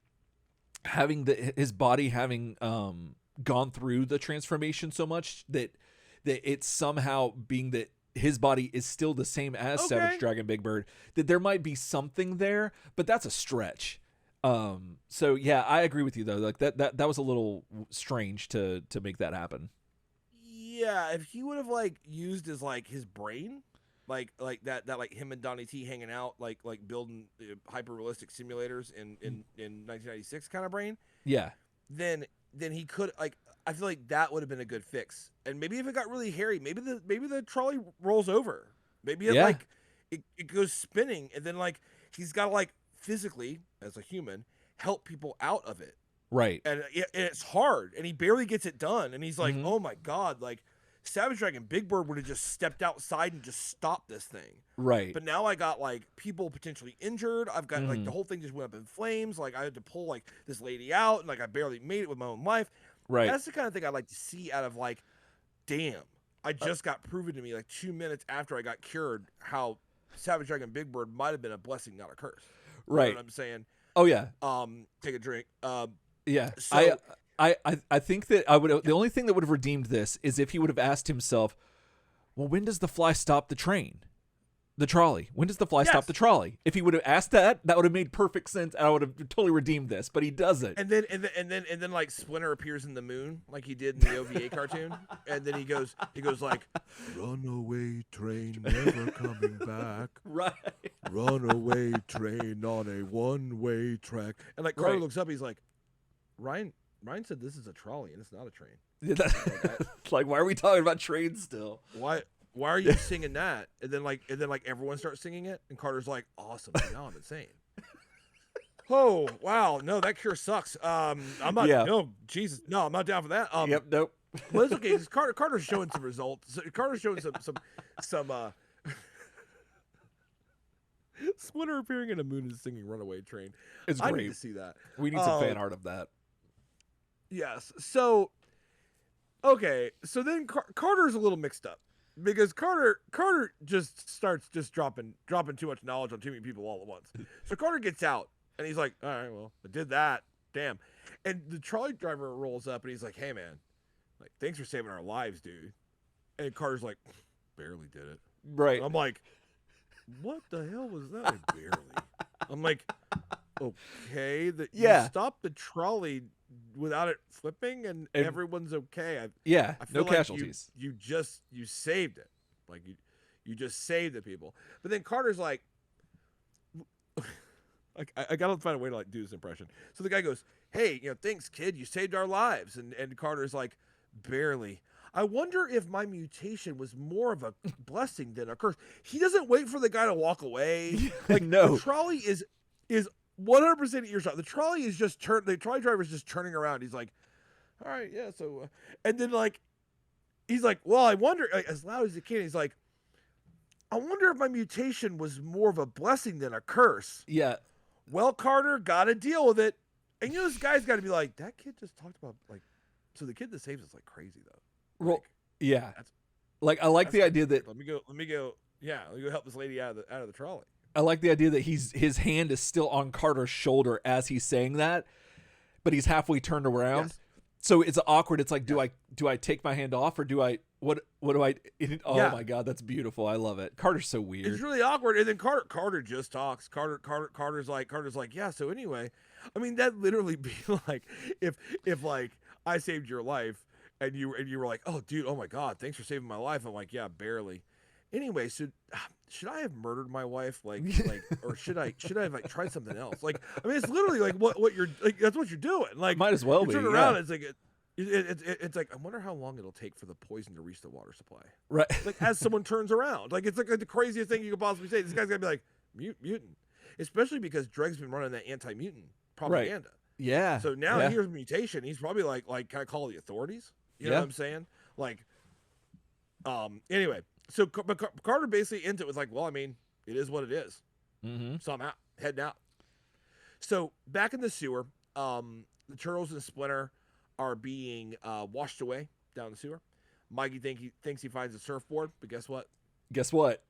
having his body having gone through the transformation so much that it's somehow being that his body is still the same as Savage Dragon Big Bird, that there might be something there, but that's a stretch. So yeah, I agree with you though. Like that was a little strange to make that happen. Yeah, if he would have like used his brain, like that like him and Donnie T hanging out, like building hyper realistic simulators in 1996 kind of brain, Yeah. then he could like, I feel like that would have been a good fix. And maybe if it got really hairy, maybe the trolley rolls over, maybe it like it goes spinning, and then like he's got to like physically as a human help people out of it. Right. And it's hard, and he barely gets it done, and he's like, oh my god, like Savage Dragon Big Bird would have just stepped outside and just stopped this thing. Right. But now I got like people potentially injured. I've got like the whole thing just went up in flames. Like I had to pull like this lady out, and like I barely made it with my own life. Right. That's the kind of thing I'd like to see out of like, damn, I just got proven to me like 2 minutes after I got cured how Savage Dragon Big Bird might have been a blessing, not a curse. Right. You know what I'm saying? Oh yeah. Take a drink. Yeah. So, I think that I would. The only thing that would have redeemed this is if he would have asked himself, "Well, when does the fly stop the train, the trolley? When does the fly stop the trolley?" If he would have asked that, that would have made perfect sense, and I would have totally redeemed this. But he doesn't. And then like Splinter appears in the moon, like he did in the OVA cartoon, and then he goes like, "Runaway train never coming back, Right. runaway train on a one-way track," and like Carter looks up, he's like, Ryan said this is a trolley and it's not a train. Like, why are we talking about trains still? Why are you singing that? And then like everyone starts singing it, and Carter's like, awesome. Now I'm insane. Oh wow, no, that cure sucks. I'm not. Yeah. No, Jesus, no, I'm not down for that. Yep. Nope. Well, it's okay. Carter's showing some results. Carter's showing some Splinter appearing in a moon and singing "Runaway Train." It's I great. need to see that. We need some fan art of that. Yes. So, okay. So then Carter's a little mixed up because Carter just starts dropping too much knowledge on too many people all at once. So Carter gets out and he's like, all right, well, I did that. Damn. And the trolley driver rolls up and he's like, hey, man, like, thanks for saving our lives, dude. And Carter's like, barely did it. Right. And I'm like, what the hell was that? Barely. I'm like, okay, you stopped the trolley without it flipping, and everyone's okay. I feel no like casualties. You saved it. Like you just saved the people. But then Carter's like I gotta find a way to like do this impression. So the guy goes, hey, thanks, kid, you saved our lives. And Carter's like, barely. I wonder if my mutation was more of a blessing than a curse. He doesn't wait for the guy to walk away. Like, no. The trolley is 100% earshot. The trolley is just the trolley driver is just turning around. He's like, all right, yeah. So, and then like, he's like, well, I wonder, like, as loud as he can, he's like, I wonder if my mutation was more of a blessing than a curse. Yeah. Well, Carter, got to deal with it. And this guy's got to be like, that kid just talked about like, so the kid that saves us like crazy though. Well, like, yeah. Like I like the idea that let me go. Yeah, let me go help this lady out of the trolley. I like the idea that his hand is still on Carter's shoulder as he's saying that, but he's halfway turned around. Yes. So it's awkward. It's like, do I take my hand off or do I what do I? Oh my God, that's beautiful. I love it. Carter's so weird. It's really awkward. And then Carter just talks. Carter's like, yeah. So anyway, I mean, that literally be like if like I saved your life and you were like, oh dude, oh my God, thanks for saving my life. I'm like, yeah, barely. Anyway, so should I have murdered my wife? Like, or should I have like tried something else? Like, I mean, it's literally like what you're like. That's what you're doing. Like, might as well you be. turn around, it's like it's like I wonder how long it'll take for the poison to reach the water supply. Right. Like as someone turns around, like it's like the craziest thing you could possibly say. This guy's gonna be like mutant, especially because Dregg's been running that anti-mutant propaganda. Right. Yeah. So now he hears mutation. He's probably like, can I call the authorities? You know what I'm saying? Like, anyway. So Carter basically ends it with like, well, I mean, it is what it is. Mm-hmm. So I'm out, heading out. So back in the sewer, the Turtles and Splinter are being washed away down the sewer. Mikey thinks he finds a surfboard, but guess what? Guess what?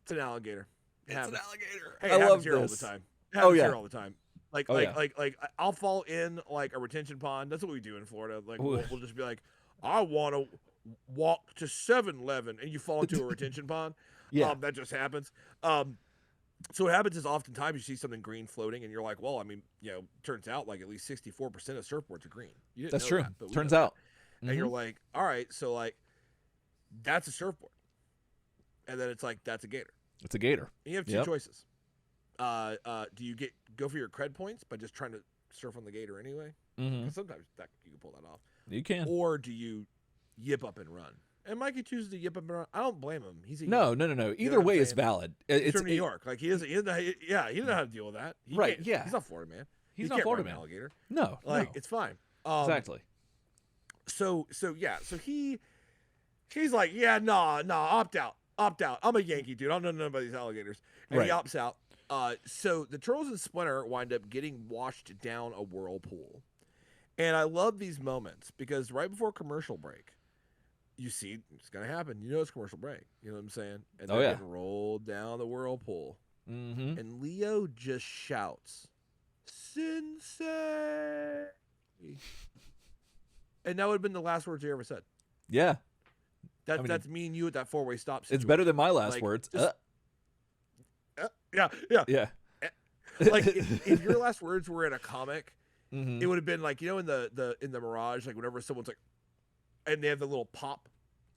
It's an alligator. It's an alligator. Hey, I love here this. all the time. It happens here all the time. Like I'll fall in like a retention pond. That's what we do in Florida. Like we'll just be like, I want to walk to 7-Eleven, and you fall into a retention pond. Yeah, that just happens. So what happens is oftentimes you see something green floating, and you're like, well, I mean, turns out like at least 64% of surfboards are green. You didn't that's know true. That, but turns out, and you're like, all right, so like that's a surfboard, and then it's like that's a gator. It's a gator. And you have two choices. Do you go for your cred points by just trying to surf on the gator anyway? Mm-hmm. Sometimes you can pull that off. You can. Or do you yip up and run? And Mikey chooses to yip up and run. I don't blame him. He's no. Either way is valid. It's from New York. Like he doesn't know how to deal with that. He's not Florida man. He's not Florida man. Alligator. No, it's fine. Exactly. So he's like, yeah, nah, opt out. I'm a Yankee dude. I don't know nothing about these alligators. And he opts out. So the Turtles and Splinter wind up getting washed down a whirlpool. And I love these moments because right before commercial break, you see it's going to happen. You know it's commercial break. You know what I'm saying? And they're getting rolled down the whirlpool. Mm-hmm. And Leo just shouts, Sensei! And that would have been the last words he ever said. Yeah. That's me and you at that four-way stop situation. It's better than my last words. Yeah. Like if your last words were in a comic, it would have been like, in the Mirage, like whenever someone's like, and they have the little pop.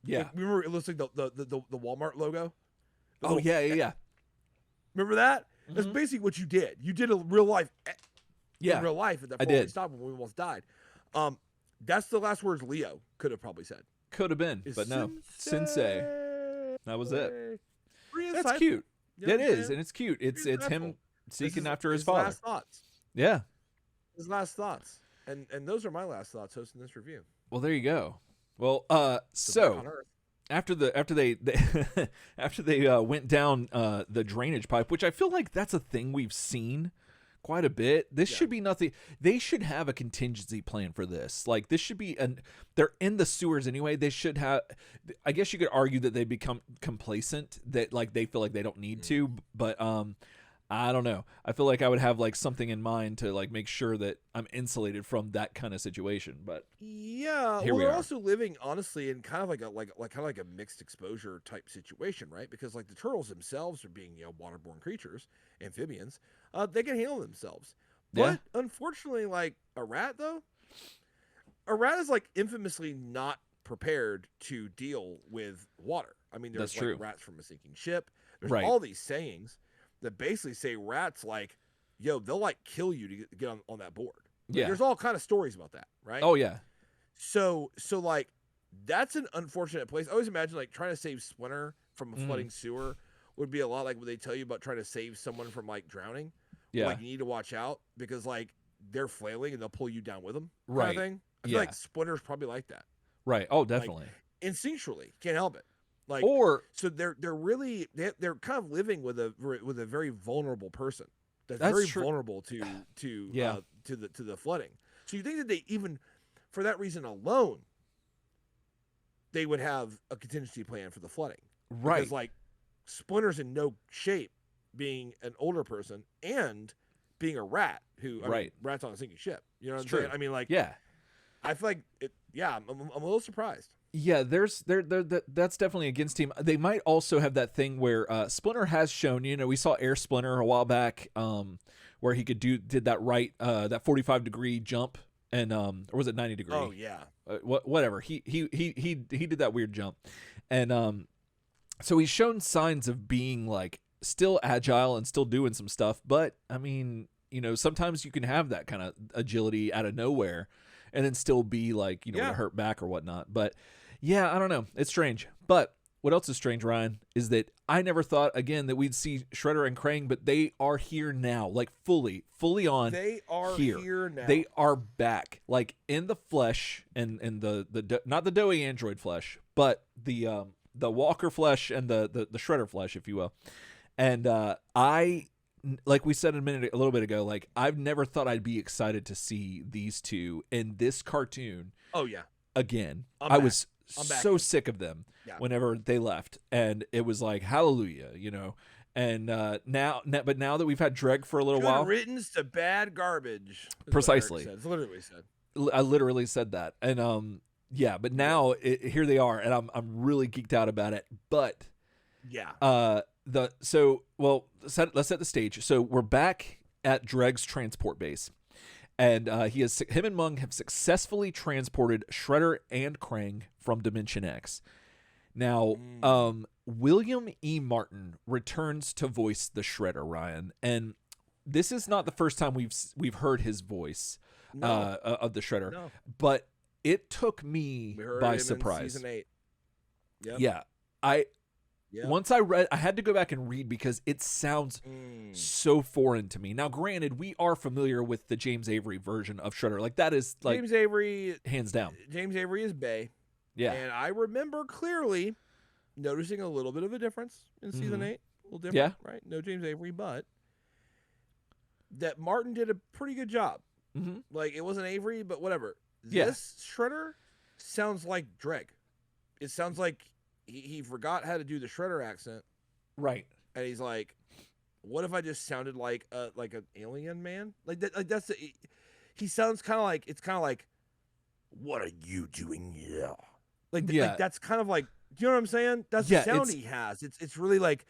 Yeah. Like, remember it looks like the Walmart logo? Yeah. Remember that? That's basically what you did. You did a real life. In real life at that four-way stop when we almost died. That's the last words Leo could have probably said. Could have been, but no. Sensei. That was it. That's cute. You know it is, and it's cute. It's him seeking after his father. Last thoughts. Yeah. His last thoughts. And those are my last thoughts hosting this review. Well, there you go. Well, so after they after they went down the drainage pipe, which I feel like that's a thing we've seen quite a bit. This should be nothing. They should have a contingency plan for this. Like this should be they're in the sewers anyway. They should have. I guess you could argue that they become complacent, that like they feel like they don't need to. But I don't know. I feel like I would have like something in mind to like make sure that I'm insulated from that kind of situation. But yeah, we're also living honestly in kind of like a mixed exposure type situation, right? Because like the turtles themselves are being waterborne creatures, amphibians. They can handle themselves. But unfortunately, like a rat is like infamously not prepared to deal with water. I mean, there's like rats from a sinking ship. There's all these sayings that basically say rats like, they'll like kill you to get on that board. Like, there's all kind of stories about that, right? Oh yeah. So like that's an unfortunate place. I always imagine like trying to save Splinter from a flooding sewer would be a lot like what they tell you about trying to save someone from like drowning. Yeah. Like you need to watch out because like they're flailing and they'll pull you down with them. Right. Kind of thing. I feel like Splinter's probably like that. Right. Oh, definitely. Like, instinctually, can't help it. Like, so they're really they're kind of living with a very vulnerable person that's very vulnerable to the flooding. So you think that they even for that reason alone they would have a contingency plan for the flooding, right? Because like Splinter's in no shape being an older person and being a rat who I mean, rats on a sinking ship. You know what I'm saying? I mean, like, yeah. I feel like it. Yeah, I'm a little surprised. Yeah, that's definitely against him. They might also have that thing where Splinter has shown, we saw Air Splinter a while back, where he did that that 45-degree jump, and or was it 90-degree? Oh yeah. Whatever. He did that weird jump, and so he's shown signs of being like still agile and still doing some stuff. But I mean, sometimes you can have that kind of agility out of nowhere, and then still be like, with a hurt back or whatnot. But yeah, I don't know. It's strange. But what else is strange, Ryan, is that I never thought, again, that we'd see Shredder and Krang, but they are here now, like fully on. They are here now. They are back, like in the flesh, and the not the doughy android flesh, but the walker flesh and the Shredder flesh, if you will. And I, like we said a little bit ago, like I've never thought I'd be excited to see these two in this cartoon. Oh yeah. Again, I was so sick of them whenever they left, and it was like hallelujah, and now that we've had Dregg for a little while, riddance to bad garbage. Precisely, it's literally what he said. I literally said that, and but now here they are, and I'm really geeked out about it. But let's set the stage. So we're back at Dregg's transport base. And him and Mung have successfully transported Shredder and Krang from Dimension X. Now, William E. Martin returns to voice the Shredder, Ryan, and this is not the first time we've heard his voice of the Shredder, but it took me by surprise. In season 8. Yep. Yeah, once I had to go back and read because it sounds so foreign to me. Now, granted, we are familiar with the James Avery version of Shredder. Like, that is, like, James Avery, hands down. James Avery is Bay. Yeah. And I remember clearly noticing a little bit of a difference in season 8. A little different, right? No James Avery, but that Martin did a pretty good job. Mm-hmm. Like, it wasn't Avery, but whatever. This Shredder sounds like Dregg. It sounds like he forgot how to do the Shredder accent. Right. And he's like, what if I just sounded like an alien man? He sounds kind of like, what are you doing here? Like that's kind of like, do you know what I'm saying? That's the sound he has. It's really like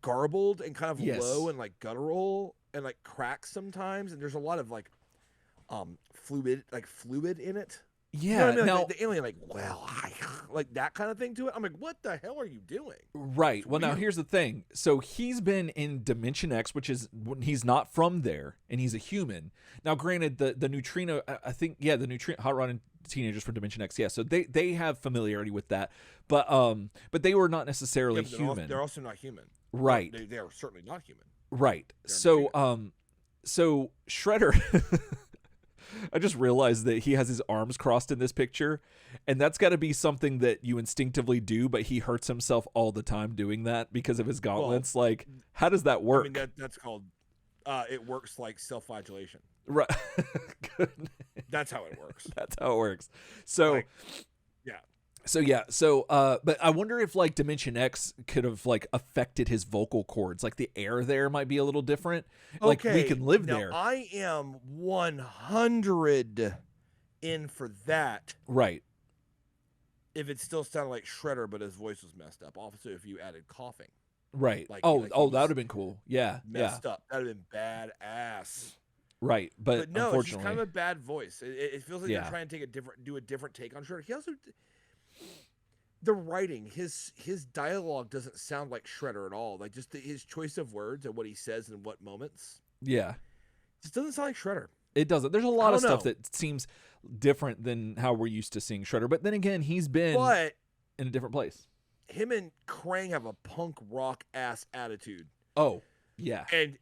garbled and kind of low and like guttural and like cracks sometimes. And there's a lot of like fluid in it. Yeah, you know what I mean? now like the alien, like that kind of thing to it. I'm like, what the hell are you doing? Right. Well, now here's the thing. So he's been in Dimension X, which is when he's not from there, and he's a human. Now, granted, the neutrino, I think, the neutrino hot rod and teenagers from Dimension X, so they have familiarity with that, but they were not necessarily human. They're also not human. Right. They are certainly not human. Right. So Shredder. I just realized that he has his arms crossed in this picture, and that's got to be something that you instinctively do, but he hurts himself all the time doing that because of his gauntlets. Well, like, how does that work? I mean, that's called, it works like self-flagellation. Right. Good. That's how it works. That's how it works. So, but I wonder if like Dimension X could have like affected his vocal cords. Like the air there might be a little different. Like we can live there. I am 100 in for that. Right. If it still sounded like Shredder, but his voice was messed up. Also, if you added coughing. Right. Like that would have been cool. Yeah. Messed up. That would have been badass. Right. But no, unfortunately, it's just kind of a bad voice. It feels like they're trying to do a different take on Shredder. He also, the writing, his dialogue doesn't sound like Shredder at all. Like just his choice of words and what he says in what moments. Yeah. Just doesn't sound like Shredder. It doesn't. There's a lot of stuff that seems different than how we're used to seeing Shredder. But then again, he's been in a different place. Him and Krang have a punk rock ass attitude. Oh, yeah. And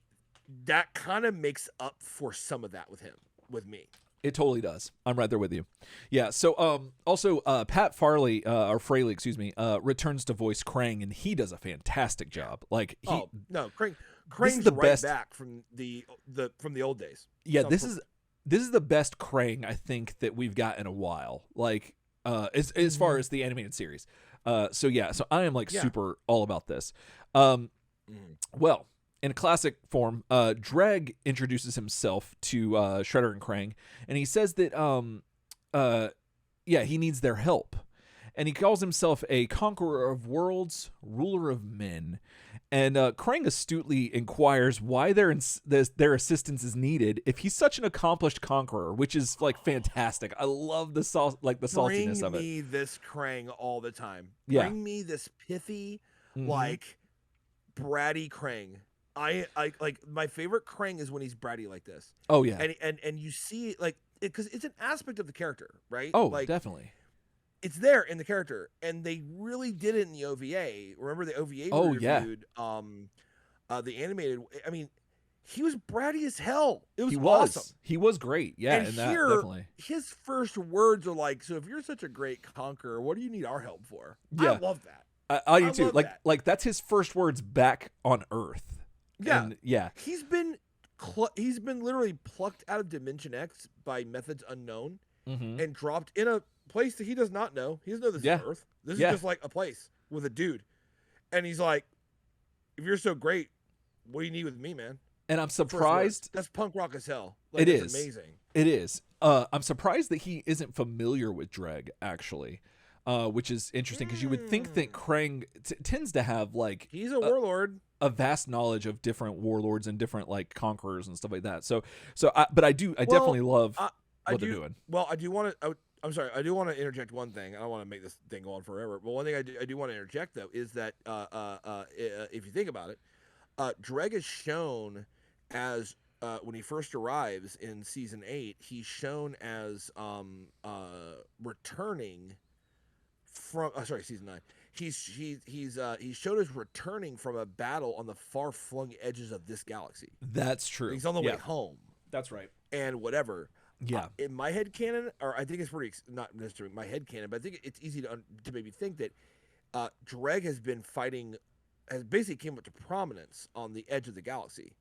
that kind of makes up for some of that with me. It totally does. I'm right there with you. Yeah. So, also, Pat Fraley, returns to voice Krang, and he does a fantastic job. Like, Krang's the right best back from the old days. Yeah, this is the best Krang I think that we've got in a while. Like, as far as the animated series. So I am super all about this. Well, in classic form, Dregg introduces himself to Shredder and Krang, and he says that he needs their help. And he calls himself a conqueror of worlds, ruler of men. And Krang astutely inquires why their assistance is needed if he's such an accomplished conqueror, which is like fantastic. I love the saltiness of it. Bring me this Krang all the time. Yeah. Bring me this pithy, like bratty Krang. I like my favorite Krang is when he's bratty like this. Oh yeah, and you see like because it's an aspect of the character, right? Oh, like, definitely. It's there in the character, and they really did it in the OVA. Remember the OVA we reviewed? The animated. I mean, he was bratty as hell. It was awesome. He was great. Yeah, and that definitely. His first words are like, "So if you're such a great conqueror, what do you need our help for?" Yeah. I love that. I do too. Like that's his first words back on Earth. Yeah, and, yeah. He's been literally plucked out of Dimension X by methods unknown and dropped in a place that he does not know. He doesn't know this is Earth. This is just like a place with a dude. And he's like, if you're so great, what do you need with me, man? And I'm surprised. That's punk rock as hell. Like, it is amazing. It is. I'm surprised that he isn't familiar with Dregg, actually, which is interesting because you would think that Krang tends to have like he's a warlord, a vast knowledge of different warlords and different like conquerors and stuff like that. But I definitely love what they're doing. Well, I do want to. I'm sorry. I do want to interject one thing. I don't want to make this thing go on forever. But one thing I do want to interject though is that if you think about it, Dregg is shown as when he first arrives in season 8, he's shown as returning from season 9. He's shown as returning from a battle on the far flung edges of this galaxy. That's true. He's on the way home. That's right. And whatever. Yeah. In my head canon, or I think it's pretty not necessarily my head canon, but I think it's easy to maybe think that Dregg has basically came up to prominence on the edge of the galaxy.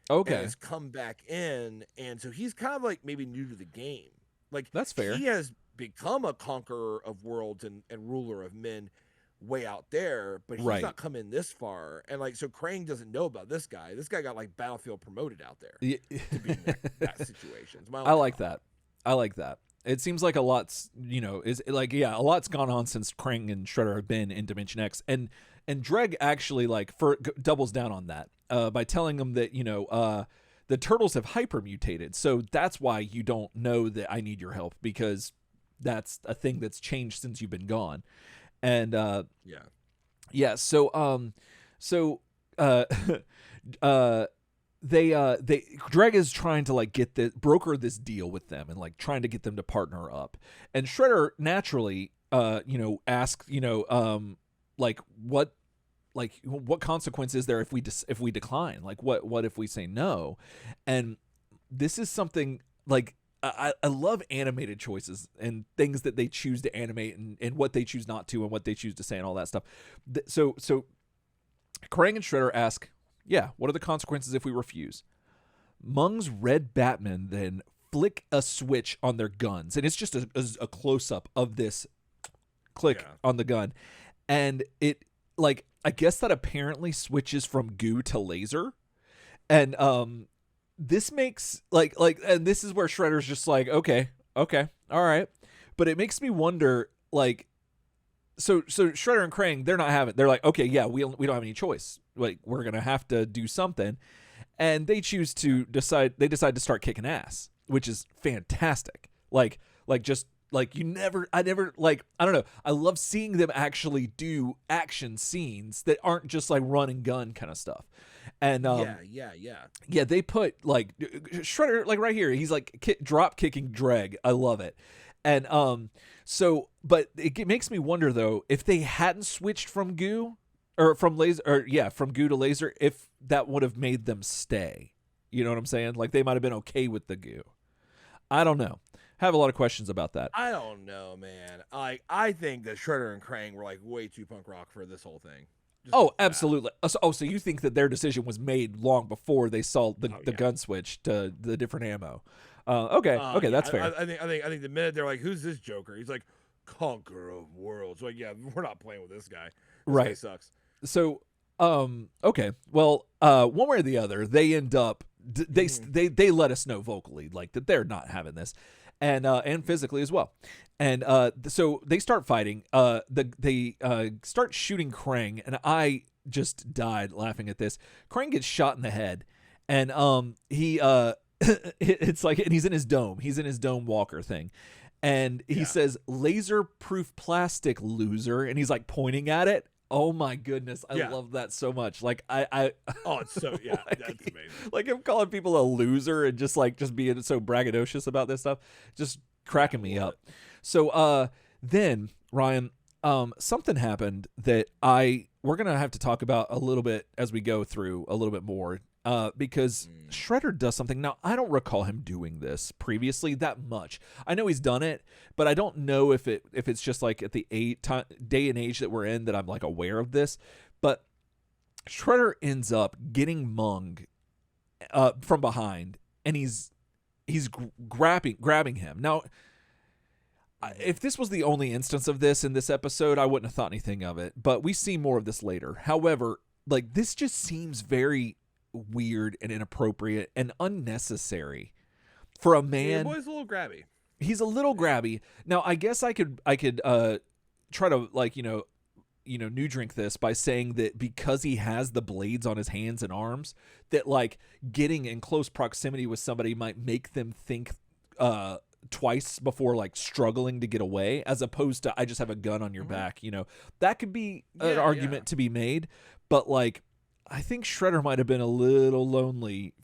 Okay. And has come back in, and so he's kind of like maybe new to the game. Like that's fair. He has become a conqueror of worlds and ruler of men way out there, but he's not come in this far. And like, so Krang doesn't know about this guy. This guy got like Battlefield promoted out there to be in that situation. I like that. I like that. It seems like a lot's, a lot's gone on since Krang and Shredder have been in Dimension X, and Dregg actually doubles down on that by telling them that the turtles have hyper mutated, so that's why you don't know that I need your help, because that's a thing that's changed since you've been gone. And Dregg is trying to broker this deal with them and like trying to get them to partner up. And Shredder naturally asks what consequence is there if we decline? Like what if we say no? And this is something like I love animated choices and things that they choose to animate and what they choose not to and what they choose to say and all that stuff. So Krang and Shredder ask, what are the consequences if we refuse? Mung's red Batman then flick a switch on their guns, and it's just a close-up of this click on the gun. And it, I guess that apparently switches from goo to laser. And this makes and this is where Shredder's just like, okay, all right. But it makes me wonder, so Shredder and Krang, they're like, okay, we don't have any choice. Like, we're gonna have to do something. And they choose to decide to start kicking ass, which is fantastic. I don't know. I love seeing them actually do action scenes that aren't just like run and gun kind of stuff. And they put Shredder right here. He's drop kicking Dregg. I love it. And but it makes me wonder though, if they hadn't switched from goo from goo to laser, if that would have made them stay. You know what I'm saying? Like, they might have been okay with the goo. I don't know. Have a lot of questions about that. I don't know, man. I think that Shredder and Krang were way too punk rock for this whole thing. Absolutely. So you think that their decision was made long before they saw the gun switch to the different ammo? Okay, that's fair. I think the minute they're like, "Who's this Joker?" He's like, "Conqueror of worlds." We're not playing with this guy. This guy sucks. So Okay. Well, one way or the other, they end up they let us know vocally like that they're not having this, and physically as well, and so they start fighting. They start shooting Krang, and I just died laughing at this. Krang gets shot in the head, and he it's like, and he's in his dome walker thing. And he says, "Laser proof plastic, loser," and he's like pointing at it. Oh my goodness, I love that so much. Like I oh, it's so like, that's amazing. Like him calling people a loser and just being so braggadocious about this stuff, just cracking me up. So then Ryan, something happened that we're gonna have to talk about a little bit as we go through a little bit more. Because Shredder does something. Now, I don't recall him doing this previously that much. I know he's done it, but I don't know if it's just like at the day and age that we're in that I'm like aware of this. But Shredder ends up getting Mung from behind, and he's grabbing him. Now, if this was the only instance of this in this episode, I wouldn't have thought anything of it. But we see more of this later. However, like this just seems very weird and inappropriate and unnecessary for a man. Yeah, boy's a little grabby. He's a little grabby. Now, I guess I could try to new drink this by saying that because he has the blades on his hands and arms, that like getting in close proximity with somebody might make them think twice before like struggling to get away, as opposed to I just have a gun on your back. That could be an argument to be made, but like I think Shredder might have been a little lonely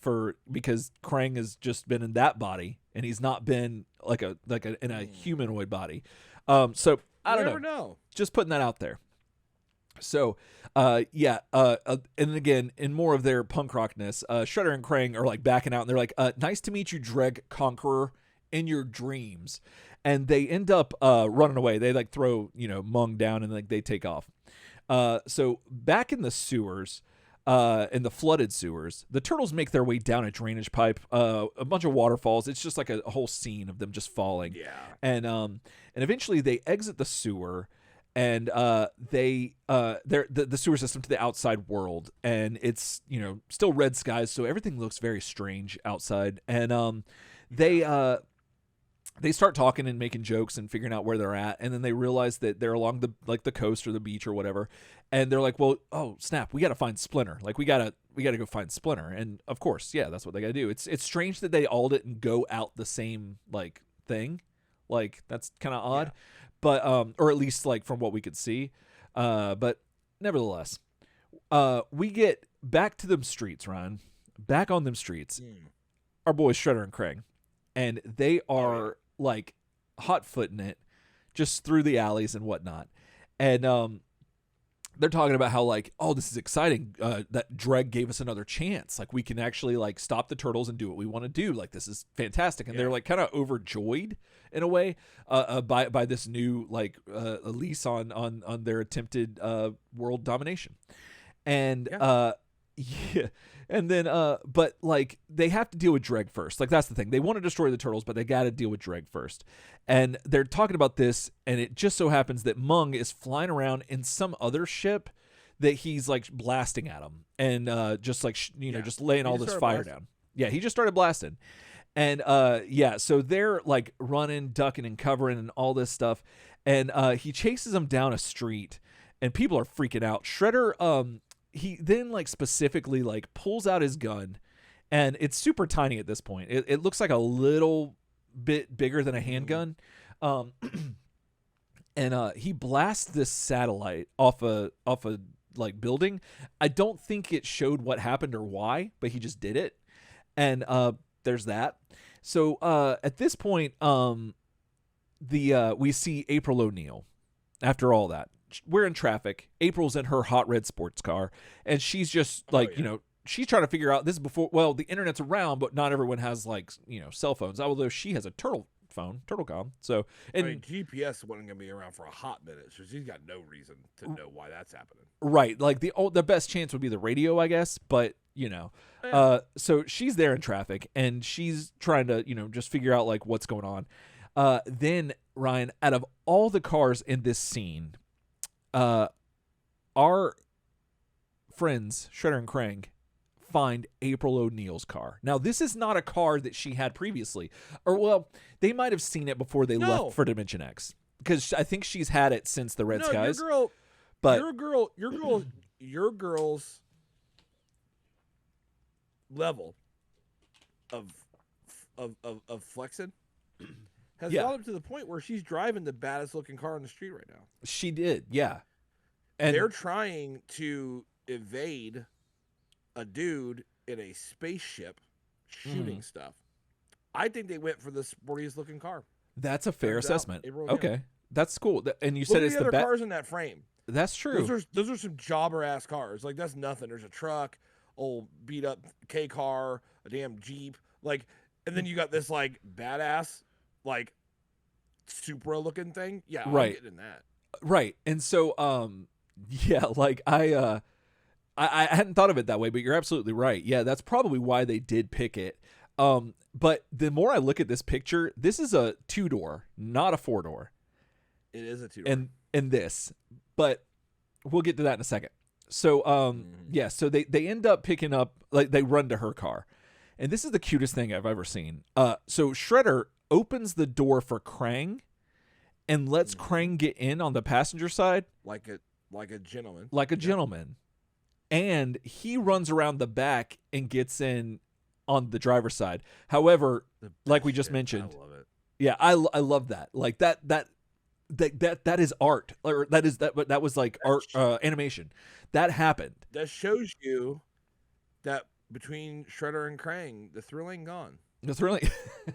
because Krang has just been in that body and he's not been in a humanoid body. So I don't know. Just putting that out there. So, and again, in more of their punk rockness, Shredder and Krang are like backing out and they're like, "Nice to meet you, Dregg Conqueror, in your dreams." And they end up running away. They like throw Mung down and like they take off. So back in the sewers. In the flooded sewers, the turtles make their way down a drainage pipe, a bunch of waterfalls. It's just like a whole scene of them just falling. Yeah. And eventually they exit the sewer, and the sewer system to the outside world, and it's still red skies, so everything looks very strange outside. And they start talking and making jokes and figuring out where they're at, and then they realize that they're along the coast or the beach or whatever, and they're like, "Well, oh snap, we got to find Splinter. Like we gotta go find Splinter." And of course, yeah, that's what they gotta do. It's strange that they all didn't go out the same like thing, like that's kind of odd, but or at least like from what we could see, but nevertheless, we get back to them streets, Ryan, back on them streets. Our boys Shredder and Krang, and they are like hot footing it just through the alleys and whatnot. And they're talking about how like, oh, this is exciting. That Dregg gave us another chance. Like we can actually like stop the turtles and do what we want to do. Like this is fantastic. And they're like kind of overjoyed in a way by this new like lease on their attempted world domination. And yeah. And then, but like they have to deal with Dregg first. Like that's the thing. They want to destroy the turtles, but they got to deal with Dregg first. And they're talking about this, and it just so happens that Mung is flying around in some other ship that he's like blasting at him, and just like just laying all this fire down. Yeah, he just started blasting, and so they're like running, ducking, and covering, and all this stuff, and he chases them down a street, and people are freaking out. Shredder, he then like specifically like pulls out his gun, and it's super tiny at this point. It looks like a little bit bigger than a handgun. And he blasts this satellite off a like building. I don't think it showed what happened or why, but he just did it. And there's that. So at this point, we see April O'Neil after all that. We're in traffic. April's in her hot red sports car, and she's just like, she's trying to figure out this is before, well, the internet's around, but not everyone has like, cell phones, although she has a Turtlecom. So, and I mean, GPS wasn't going to be around for a hot minute, so she's got no reason to know why that's happening. Right. Like the best chance would be the radio, I guess, but so she's there in traffic, and she's trying to, just figure out like what's going on. Then Ryan, out of all the cars in this scene, our friends, Shredder and Krang, find April O'Neil's car. Now, this is not a car that she had previously. Or, well, they might have seen it before they left for Dimension X. Because I think she's had it since the Red Skies. Your girl's level of flexing has gone up to the point where she's driving the baddest looking car on the street right now. She did, yeah. And they're trying to evade a dude in a spaceship shooting stuff. I think they went for the sportiest looking car. That's a fair assessment. Okay, that's cool. And you said it's the cars in that frame. That's true. Those are some jobber ass cars. Like, that's nothing. There's a truck, old beat up K car, a damn Jeep, like, and then you got this like badass like Supra looking thing. Yeah, right. I'm getting in that. Right. And so yeah, like I hadn't thought of it that way, but you're absolutely right. Yeah, that's probably why they did pick it. But the more I look at this picture, this is a 2-door, not a 4-door. It is a 2-door. And this, but we'll get to that in a second. So yeah, so they end up picking up, like, they run to her car. And this is the cutest thing I've ever seen. So Shredder opens the door for Krang and lets Krang get in on the passenger side like a gentleman. Like a gentleman. And he runs around the back and gets in on the driver's side. However, like we just mentioned, I love it. Yeah, I love that. Like that is art. Or that was like art animation. That happened. That shows you that between Shredder and Krang, the thrill ain't gone. The thrilling.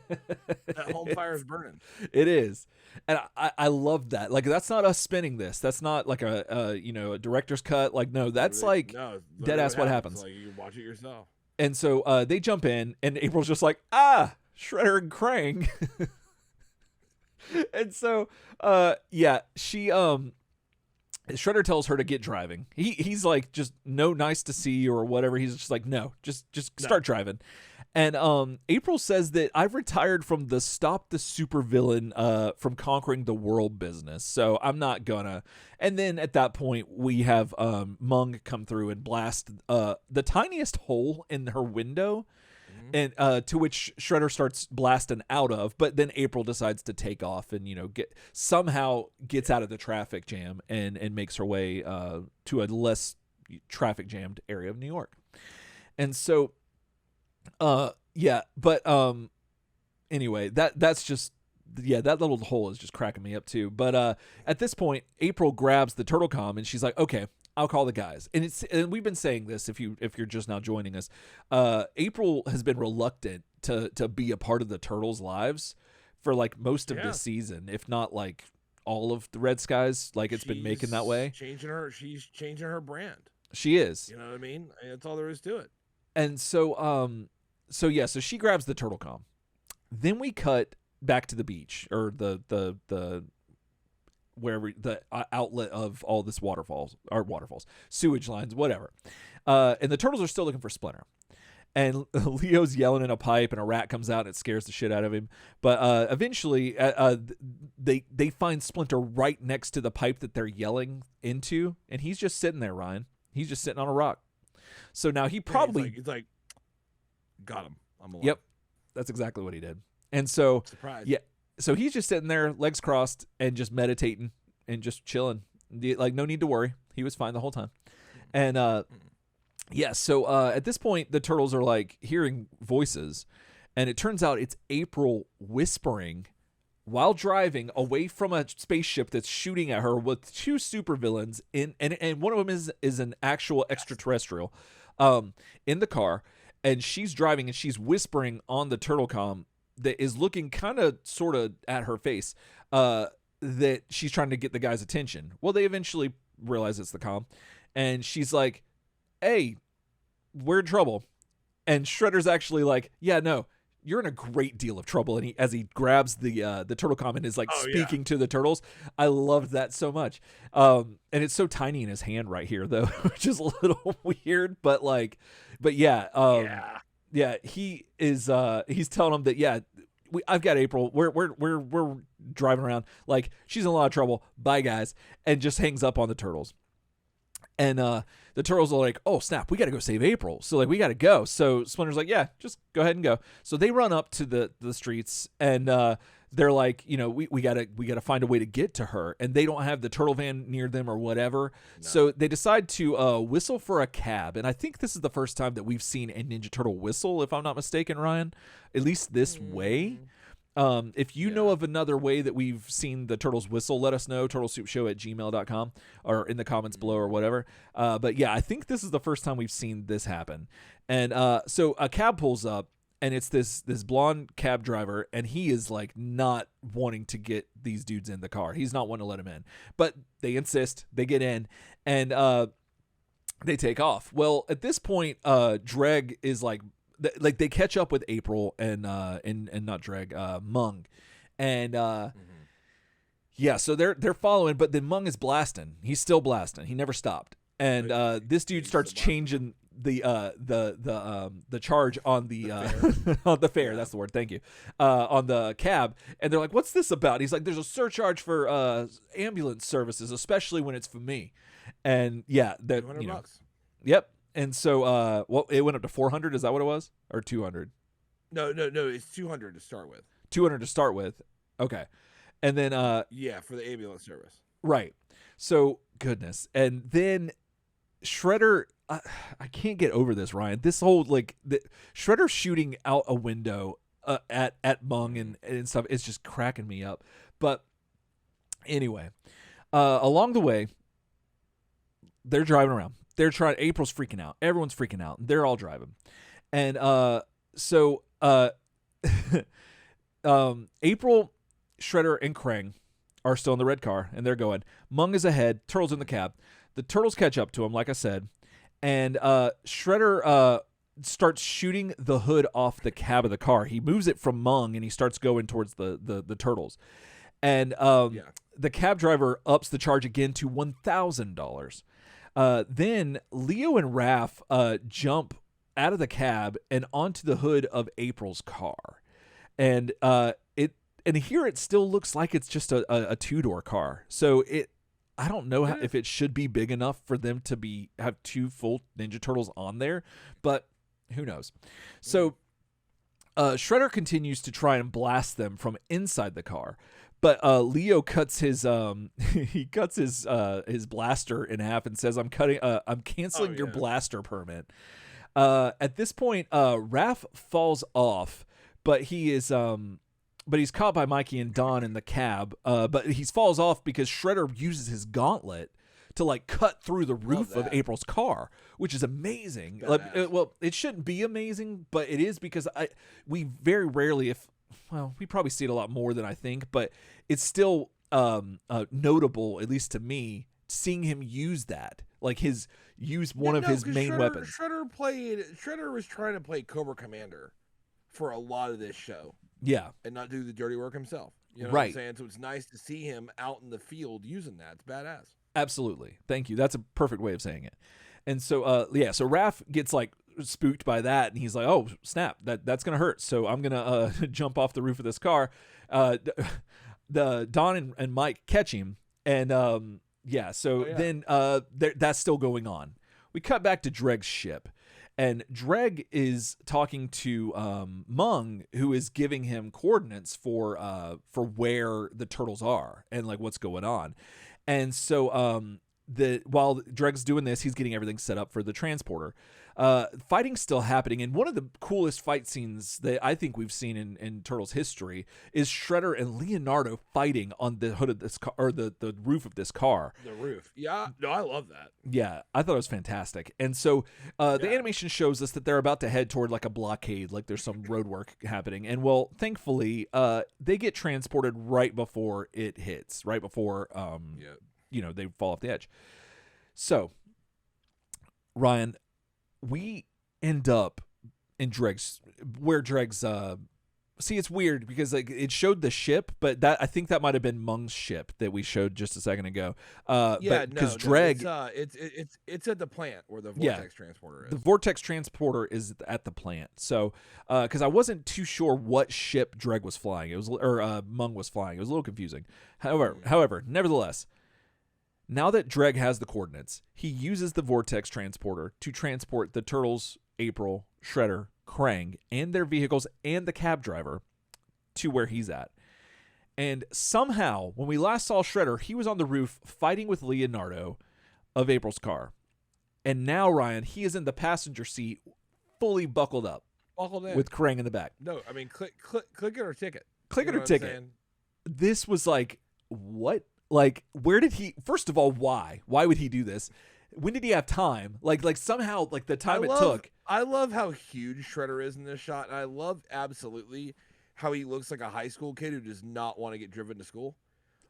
That home fire is burning. It is, and I love that. Like, that's not us spinning this. That's not like a director's cut. Like, no, that's like dead ass what happens. Like, you watch it yourself. And so they jump in, and April's just like, Shredder and Krang. And so yeah, she Shredder tells her to get driving. He's like, just no, nice to see you or whatever. He's just like, no, just start driving. And April says that I've retired from the stop the supervillain from conquering the world business, so I'm not gonna. And then at that point, we have Mung come through and blast the tiniest hole in her window, and to which Shredder starts blasting out of. But then April decides to take off and somehow gets out of the traffic jam and makes her way to a less traffic jammed area of New York. And so. Yeah, but anyway, that's just, yeah, that little hole is just cracking me up too. But at this point, April grabs the turtle comm and she's like, okay, I'll call the guys. And we've been saying this, if you're just now joining us, April has been reluctant to be a part of the turtles' lives for like most of this season, if not like all of the Red Skies. Like, it's been making that way. She's changing her brand. She is. You know what I mean? That's all there is to it. And so so she grabs the turtle comm. Then we cut back to the beach, or the wherever the outlet of all this waterfalls, sewage lines, whatever. And the turtles are still looking for Splinter. And Leo's yelling in a pipe, and a rat comes out and it scares the shit out of him. But eventually, they find Splinter right next to the pipe that they're yelling into, and he's just sitting there, Ryan. He's just sitting on a rock. So now he probably... It's like, got him. I'm alive. Yep. That's exactly what he did. And so... Surprise. Yeah. So he's just sitting there, legs crossed, and just meditating and just chilling. Like, no need to worry. He was fine the whole time. And, yeah, so at this point, the turtles are, like, hearing voices. And it turns out it's April whispering while driving away from a spaceship that's shooting at her with two supervillains, and one of them is an actual extraterrestrial in the car, and she's driving and she's whispering on the turtle comm that is looking kind of sort of at her face, that she's trying to get the guy's attention. Well, they eventually realize it's the comm, and she's like, hey, we're in trouble. And Shredder's actually like, yeah, no, you're in a great deal of trouble. And as he grabs the turtle comm and is like speaking to the turtles. I loved that so much. And it's so tiny in his hand right here, though, which is a little weird, but yeah. Yeah, he is, he's telling him that, yeah, I've got April. We're driving around. Like, she's in a lot of trouble. Bye, guys. And just hangs up on the turtles. And the turtles are like, oh snap, we got to go save April. So like we got to go. So Splinter's like, yeah, just go ahead and go. So they run up to the streets and they're like, we gotta find a way to get to her, and they don't have the turtle van near them or whatever. No. So they decide to whistle for a cab, and I think this is the first time that we've seen a Ninja Turtle whistle, if I'm not mistaken, Ryan. At least this way. If you know of another way that we've seen the turtles whistle, let us know, turtlesoupshow@gmail.com or in the comments below or whatever. But yeah, I think this is the first time we've seen this happen. And so a cab pulls up, and it's this blonde cab driver, and he is like not wanting to get these dudes in the car. He's not wanting to let them in, but they insist. They get in, and they take off. Well, at this point, Dregg is like they catch up with April and not Dregg, Mung, and yeah, so they're following, but then Mung is blasting. He's still blasting. He never stopped, and this dude starts changing the charge on the on the fare. That's the word. Thank you. On the cab, and they're like, "What's this about?" He's like, "There's a surcharge for ambulance services, especially when it's for me." And yeah, that $200. Yep. And so, it went up to 400. Is that what it was, or 200? No. It's 200 to start with. 200 to start with. Okay, and then yeah, for the ambulance service. Right. So goodness, and then Shredder. I can't get over this, Ryan. This whole Shredder shooting out a window at Mung and stuff is just cracking me up. But anyway, along the way, they're driving around. They're trying. April's freaking out. Everyone's freaking out. They're all driving, and so April, Shredder, and Krang are still in the red car, and they're going. Mung is ahead. Turtle's in the cab. The turtles catch up to him, like I said. And Shredder starts shooting the hood off the cab of the car. He moves it from Mung, and he starts going towards the turtles. And the cab driver ups the charge again to $1,000. Then Leo and Raph jump out of the cab and onto the hood of April's car. And here it still looks like it's just a two-door car. So I don't know if it should be big enough for them to have two full Ninja Turtles on there, but who knows? So Shredder continues to try and blast them from inside the car, but Leo cuts his his blaster in half and says, I'm canceling your blaster permit. At this point, Raph falls off, but he's caught by Mikey and Don in the cab. But he falls off because Shredder uses his gauntlet to cut through the roof of April's car, which is amazing. Well, it shouldn't be amazing, but it is because we very rarely, we probably see it a lot more than I think, but it's still notable, at least to me, seeing him use that, one of his main weapons. Shredder was trying to play Cobra Commander for a lot of this show. Yeah. And not do the dirty work himself. You know right. what I'm saying? So it's nice to see him out in the field using that. It's badass. Absolutely. Thank you. That's a perfect way of saying it. And so, so Raph gets spooked by that, and he's like, oh, snap, that's going to hurt. So I'm going to jump off the roof of this car. The Don and Mike catch him. And then that's still going on. We cut back to Dregg's ship. And Dregg is talking to Mung, who is giving him coordinates for where the turtles are and what's going on. And so while Dregg's doing this, he's getting everything set up for the transporter. Fighting's still happening, and one of the coolest fight scenes that I think we've seen in Turtles history is Shredder and Leonardo fighting on the hood of this car, or the roof of this car. The roof. Yeah. No, I love that. Yeah, I thought it was fantastic. And so the animation shows us that they're about to head toward a blockade, there's some road work happening. And thankfully, they get transported right before it hits, right before they fall off the edge. So, Ryan, we end up in Dregg's. See, it's weird because it showed the ship, but I think that might have been Mung's ship that we showed just a second ago. Because Dregg, it's at the plant where the vortex transporter is. The vortex transporter is at the plant. So, because I wasn't too sure what ship Dregg was flying, Mung was flying. It was a little confusing. However, nevertheless. Now that Dregg has the coordinates, he uses the vortex transporter to transport the Turtles, April, Shredder, Krang, and their vehicles and the cab driver to where he's at. And somehow, when we last saw Shredder, he was on the roof fighting with Leonardo of April's car. And now, Ryan, he is in the passenger seat, fully buckled up. Buckled in. With Krang in the back. No, I mean, click it or ticket. Click it or ticket. This was like, what? Like, where did he... First of all, why? Why would he do this? When did he have time? Like somehow, like the time it took. I love how huge Shredder is in this shot. And I love absolutely how he looks like a high school kid who does not want to get driven to school.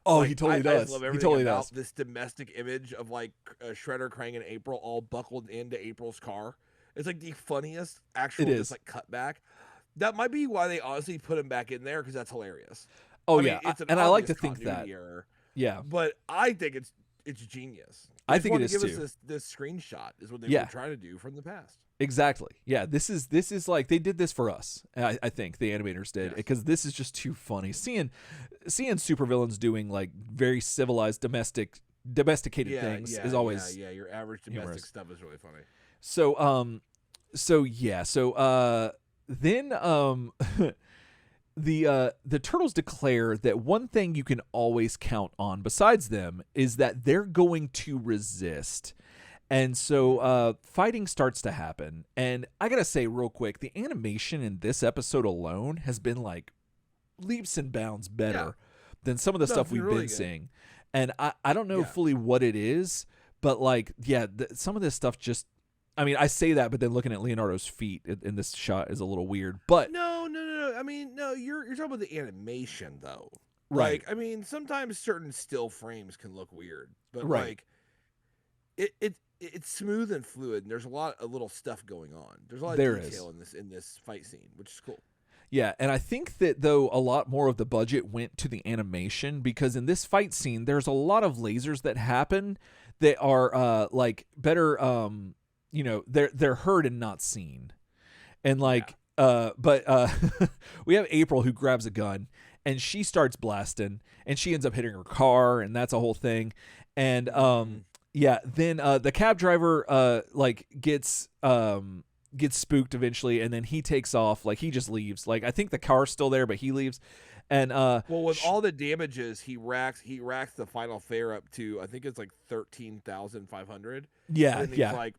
Oh, like, he totally does. I love everything he totally about does. This domestic image of like Shredder, Krang, and April all buckled into April's car. It's like the funniest actual just like cutback. That might be why they honestly put him back in there because that's hilarious. Oh, I mean, yeah. it's and I like to think that. Error, yeah. But I think it's genius. I think it is give too. Us this screenshot is what they were trying to do from the past. Exactly. Yeah. This is like they did this for us. I think the animators did because this is just too funny. Seeing supervillains doing like very civilized domesticated things is always your average domestic stuff is really funny. Then the Turtles declare that one thing you can always count on besides them is that they're going to resist. And so fighting starts to happen. And I got to say real quick, the animation in this episode alone has been like leaps and bounds better than some of the stuff we've been seeing. And I don't know fully what it is, but like, some of this stuff just, I mean, I say that, but then looking at Leonardo's feet in this shot is a little weird. But no. I mean, no, you're talking about the animation though, right? Like, I mean, sometimes certain still frames can look weird, but like, it's smooth and fluid, and there's a lot of little stuff going on. There's a lot of detail in this fight scene, which is cool. Yeah, and I think that though a lot more of the budget went to the animation because in this fight scene, there's a lot of lasers that happen that are like better. They're heard and not seen, and like we have April who grabs a gun and she starts blasting and she ends up hitting her car and that's a whole thing, and then the cab driver gets spooked eventually, and then he takes off. Like he just leaves. Like I think the car's still there, but he leaves. And with all the damages, he racks the final fare up to I think it's like 13,500. Yeah, and he's like,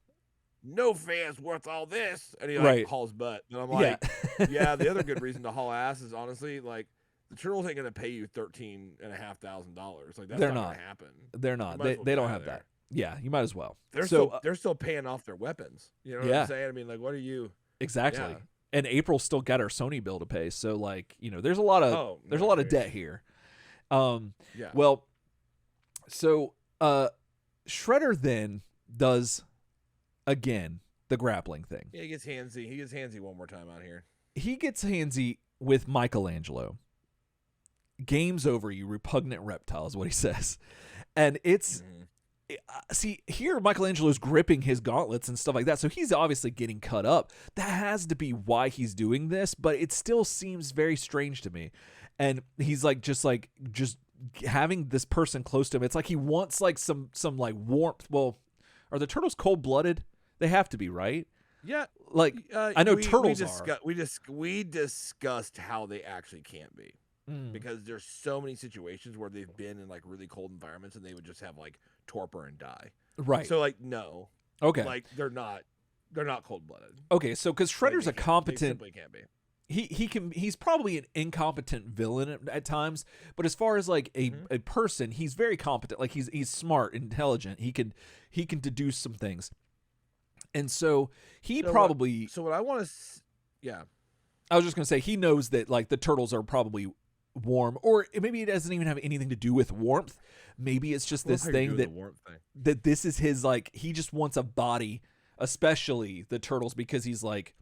no fare's worth all this, and he hauls butt. And I'm like, the other good reason to haul ass is honestly like the Turtles ain't gonna pay you $13,500. Like that's not gonna happen. They're not. They don't have that. Yeah, you might as well. They're still paying off their weapons. You know what I'm saying? I mean, like, what are you exactly? Yeah. And April's still got her Sony bill to pay, so like there's a lot of debt here. Well, so Shredder then does again the grappling thing. Yeah, he gets handsy one more time out here. He gets handsy with Michelangelo. Game's over, you repugnant reptile, is what he says, and it's. See, here Michelangelo's gripping his gauntlets and stuff like that, so he's obviously getting cut up. That has to be why he's doing this, but it still seems very strange to me. And he's just having this person close to him. It's like he wants like some like warmth. Well, are the turtles cold-blooded? They have to be, right? Yeah. Like I know turtles are. We discussed how they actually can't be. Because there's so many situations where they've been in like really cold environments and they would just have like torpor and die. Right. So like no. Okay. Like they're not cold-blooded. Okay, so because Shredder's a competent, they simply can't be. He's probably an incompetent villain at times, but as far as like a person, he's very competent. Like he's smart, intelligent. He can deduce some things, and so what I want to, I was just gonna say he knows that like the turtles are probably warm, or maybe it doesn't even have anything to do with warmth. Maybe it's just this thing that this is his, like he just wants a body, especially the turtles, because he's like,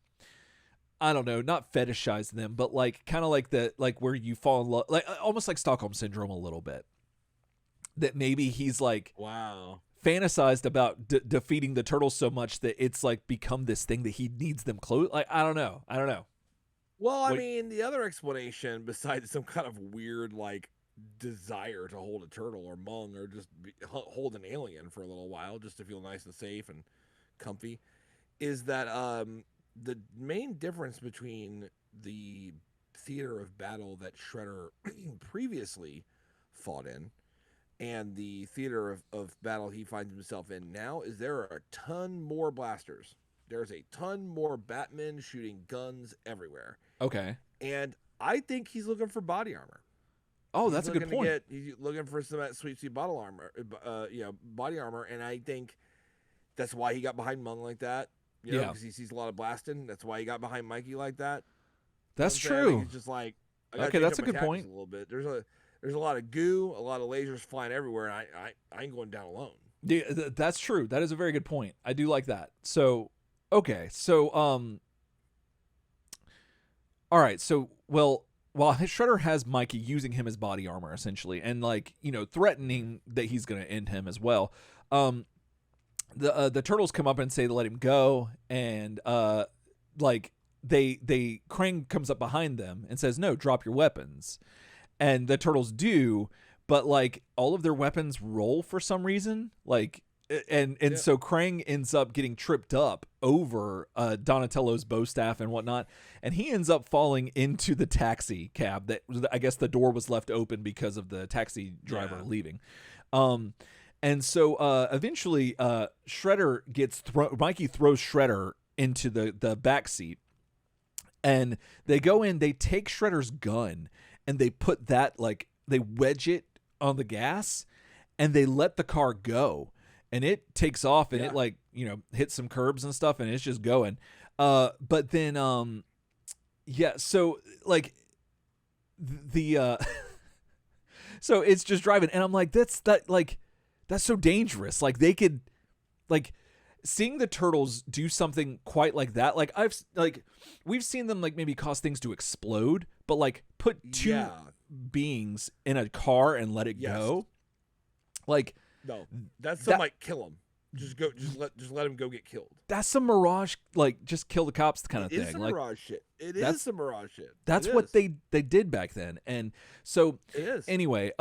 I don't know, not fetishize them, but like kind of like the like where you fall in love, like almost like Stockholm syndrome a little bit. That maybe he's like fantasized about defeating the turtles so much that it's like become this thing that he needs them close. Like I don't know. Well, I mean, the other explanation besides some kind of weird like desire to hold a turtle or Mung or just hold an alien for a little while just to feel nice and safe and comfy, is that the main difference between the theater of battle that Shredder previously fought in and the theater of battle he finds himself in now is there are a ton more blasters. There's a ton more Batmen shooting guns everywhere. Okay. And I think he's looking for body armor. Oh, that's a good point. He's looking for some of that sweet bottle armor, body armor, and I think that's why he got behind Mung like that. Because he sees a lot of blasting. That's why he got behind Mikey like that. That's true. He's just like, okay, that's a good point. A little bit. There's a lot of goo, a lot of lasers flying everywhere, and I ain't going down alone. Yeah, that's true. That is a very good point. I do like that. So, okay, so all right, so while Shredder has Mikey using him as body armor essentially, and threatening that he's going to end him as well, the turtles come up and say to let him go, and Krang comes up behind them and says, no, drop your weapons, and the turtles do, but all of their weapons roll for some reason, so Krang ends up getting tripped up over Donatello's bow staff and whatnot, and he ends up falling into the taxi cab that I guess the door was left open because of the taxi driver leaving. And so eventually Shredder Mikey throws Shredder into the back seat, and they go in, they take Shredder's gun and they put that they wedge it on the gas and they let the car go. And it takes off and it hits some curbs and stuff and it's just going. But then so so it's just driving and I'm like, that's so dangerous. They could seeing the turtles do something quite like that. We've seen them maybe cause things to explode, but put two beings in a car and let it go. No, that's some kill him. Just let him go get killed. That's some Mirage, just kill the cops kind of thing. It's some Mirage shit. It is some Mirage shit. That's what they did back then. And so it is. Anyway,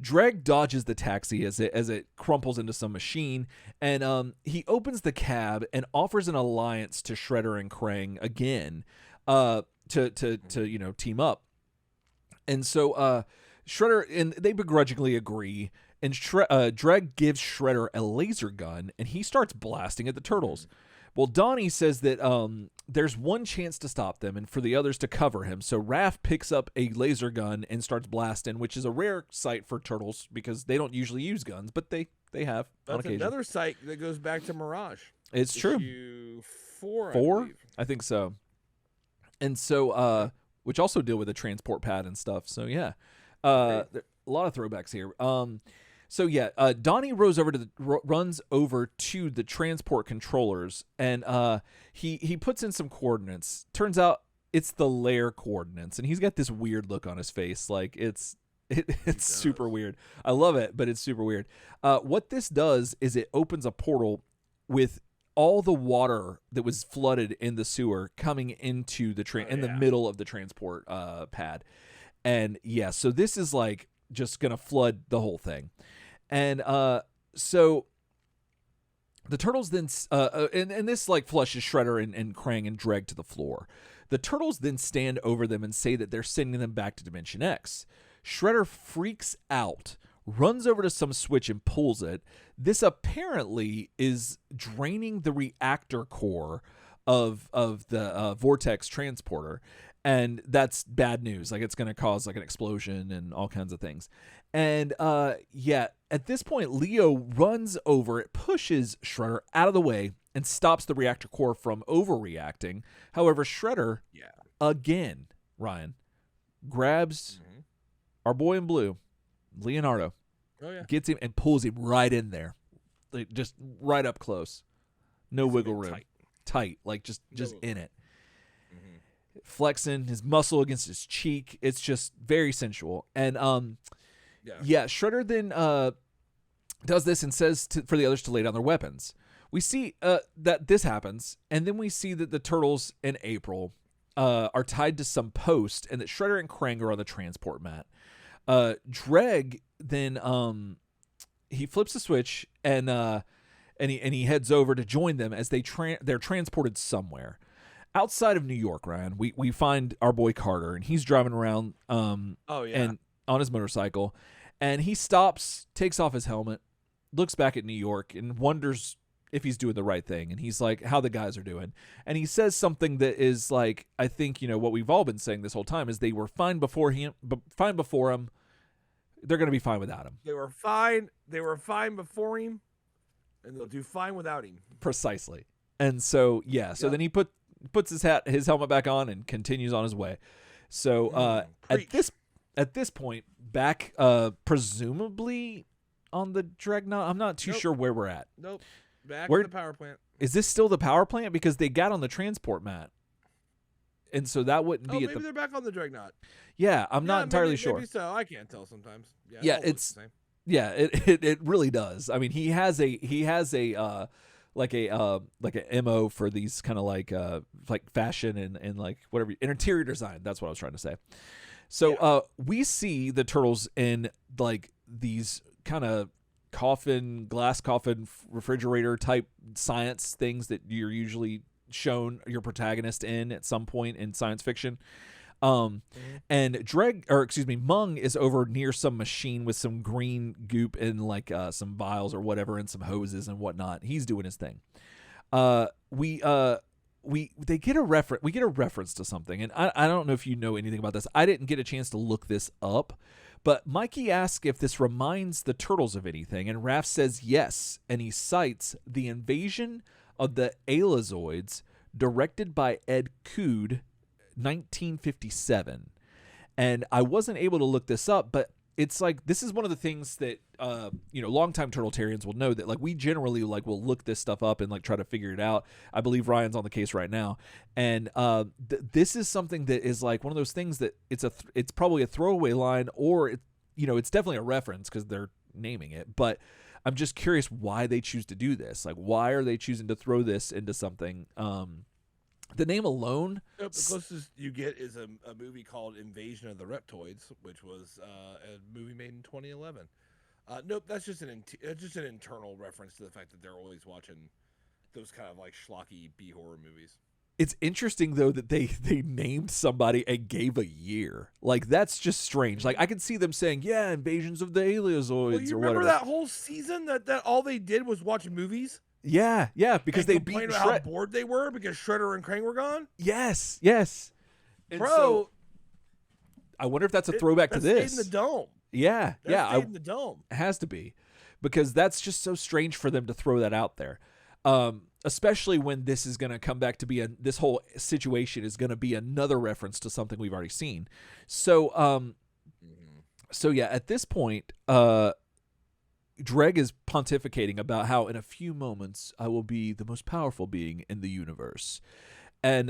Dregg dodges the taxi as it crumples into some machine, and he opens the cab and offers an alliance to Shredder and Krang again, to team up. And so Shredder and they begrudgingly agree. And Dregg gives Shredder a laser gun, and he starts blasting at the turtles. Well, Donnie says that there's one chance to stop them and for the others to cover him. So Raph picks up a laser gun and starts blasting, which is a rare sight for turtles because they don't usually use guns, but they have on occasion. That's another sight that goes back to Mirage. It's true. Issue 4, I think so. And so, which also deal with the transport pad and stuff. So yeah, a lot of throwbacks here. So yeah, Donnie runs over to the transport controllers, and he puts in some coordinates. Turns out it's the lair coordinates, and he's got this weird look on his face, it's super weird. I love it, but it's super weird. What this does is it opens a portal with all the water that was flooded in the sewer coming into the the middle of the transport pad, and so this is just gonna flood the whole thing. And so the turtles then and this flushes Shredder and Krang and Dregg to the floor. The turtles then stand over them and say that they're sending them back to Dimension X. Shredder freaks out, runs over to some switch and pulls it. This apparently is draining the reactor core of the vortex transporter. And that's bad news. It's going to cause an explosion and all kinds of things. And at this point, Leo runs over it, pushes Shredder out of the way, and stops the reactor core from overreacting. However, Shredder, again, Ryan, grabs our boy in blue, Leonardo, gets him and pulls him right in there. Just right up close. No wiggle room. Tight. Just in it. Flexing his muscle against his cheek. It's just very sensual. And Shredder then does this and says for the others to lay down their weapons. We see that this happens, and then we see that the turtles and April are tied to some post, and that Shredder and Krang are on the transport mat. Dregg then he flips the switch and he heads over to join them as they're transported somewhere outside of New York. Ryan, we find our boy Carter, and he's driving around and on his motorcycle, and he stops, takes off his helmet, looks back at New York, and wonders if he's doing the right thing. And he's like, how the guys are doing. And he says something that is like, I think, what we've all been saying this whole time is they were fine before him. They're going to be fine without him. They were fine before him, and they'll do fine without him. Precisely. And so, then he puts his helmet back on and continues on his way. So at this point, back presumably on the Dreadnought, I'm not too sure where we're at. Nope. Back at the power plant. Is this still the power plant? Because they got on the transport mat. And so that wouldn't be maybe they're back on the Dreadnought. Yeah, I'm not entirely sure. Maybe so. I can't tell sometimes. It really does. I mean, he has a like a MO for these kind of like fashion and like whatever interior design. That's what I was trying to say. So we see the turtles in like these kind of glass coffin refrigerator type science things that you're usually shown your protagonist in at some point in science fiction. And Mung is over near some machine with some green goop and like some vials or whatever and some hoses and whatnot. He's doing his thing. We get a reference to something, and I don't know if you know anything about this. I didn't get a chance to look this up, but Mikey asks if this reminds the turtles of anything, and Raph says yes, and he cites the invasion of the Alazoids, directed by Ed Cood, 1957. And I wasn't able to look this up, but it's like this is one of the things that longtime Turtletarians will know that like we generally like will look this stuff up and like try to figure it out. I believe Ryan's on the case right now, and this is something that is like one of those things that it's probably a throwaway line, or it's definitely a reference because they're naming it. But I'm just curious why they choose to do this. Like, why are they choosing to throw this into something? The name alone. Nope, the closest you get is a movie called Invasion of the Reptoids, which was a movie made in 2011. Nope, that's just an internal reference to the fact that they're always watching those kind of like schlocky B horror movies. It's interesting though that they named somebody and gave a year. Like that's just strange. Like I can see them saying, "Yeah, Invasions of the Alazoids" well, you or remember whatever. that whole season that all they did was watch movies? Yeah, because they beat about how bored they were because Shredder and Krang were gone. Yes. And bro. So, I wonder if that's a throwback to this. Stayed in the dome. Yeah, stayed in the dome. It has to be, because that's just so strange for them to throw that out there, especially when this is going to come back to be this whole situation is going to be another reference to something we've already seen. So, at this point, Dregg is pontificating about how in a few moments I will be the most powerful being in the universe. And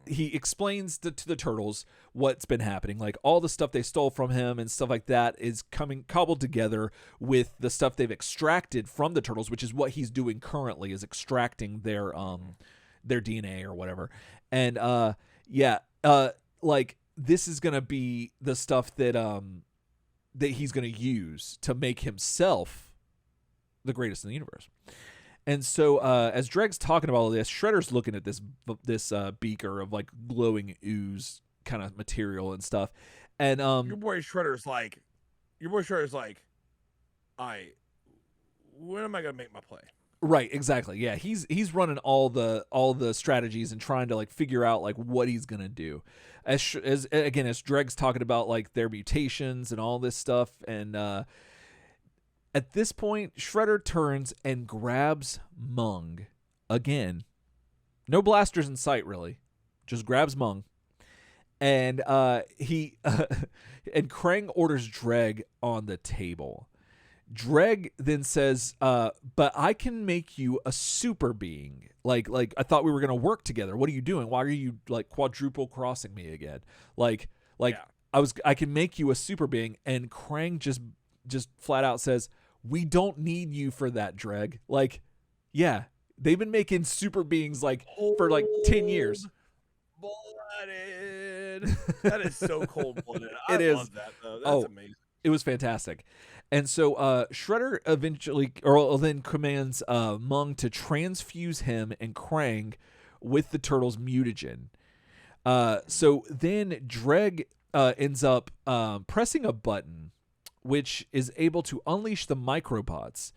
he explains to the turtles what's been happening. Like all the stuff they stole from him and stuff like that is cobbled together with the stuff they've extracted from the turtles, which is what he's doing currently, is extracting their DNA or whatever. And like this is going to be the stuff that he's going to use to make himself the greatest in the universe. And so as Dregg's talking about all this, Shredder's looking at this beaker of like glowing ooze kind of material and stuff. And your boy Shredder's like, when am I going to make my play? Right, exactly. Yeah, he's running all the strategies and trying to like figure out like what he's going to do. As Dregg's talking about like their mutations and all this stuff, and at this point, Shredder turns and grabs Mung again. No blasters in sight, really. Just grabs Mung, and he and Krang orders Dregg on the table. Dregg then says, "But I can make you a super being. Like I thought we were gonna work together. What are you doing? Why are you like quadruple crossing me again? Yeah. I can make you a super being." And Krang just flat out says, "We don't need you for that, Dregg." Like, yeah, they've been making super beings like for like 10 years. Blooded. That is so cold-blooded. I love that though. That's amazing. It was fantastic. And so Shredder eventually, or then commands Mung to transfuse him and Krang with the turtle's mutagen. So then Dregg ends up pressing a button, which is able to unleash the microbots.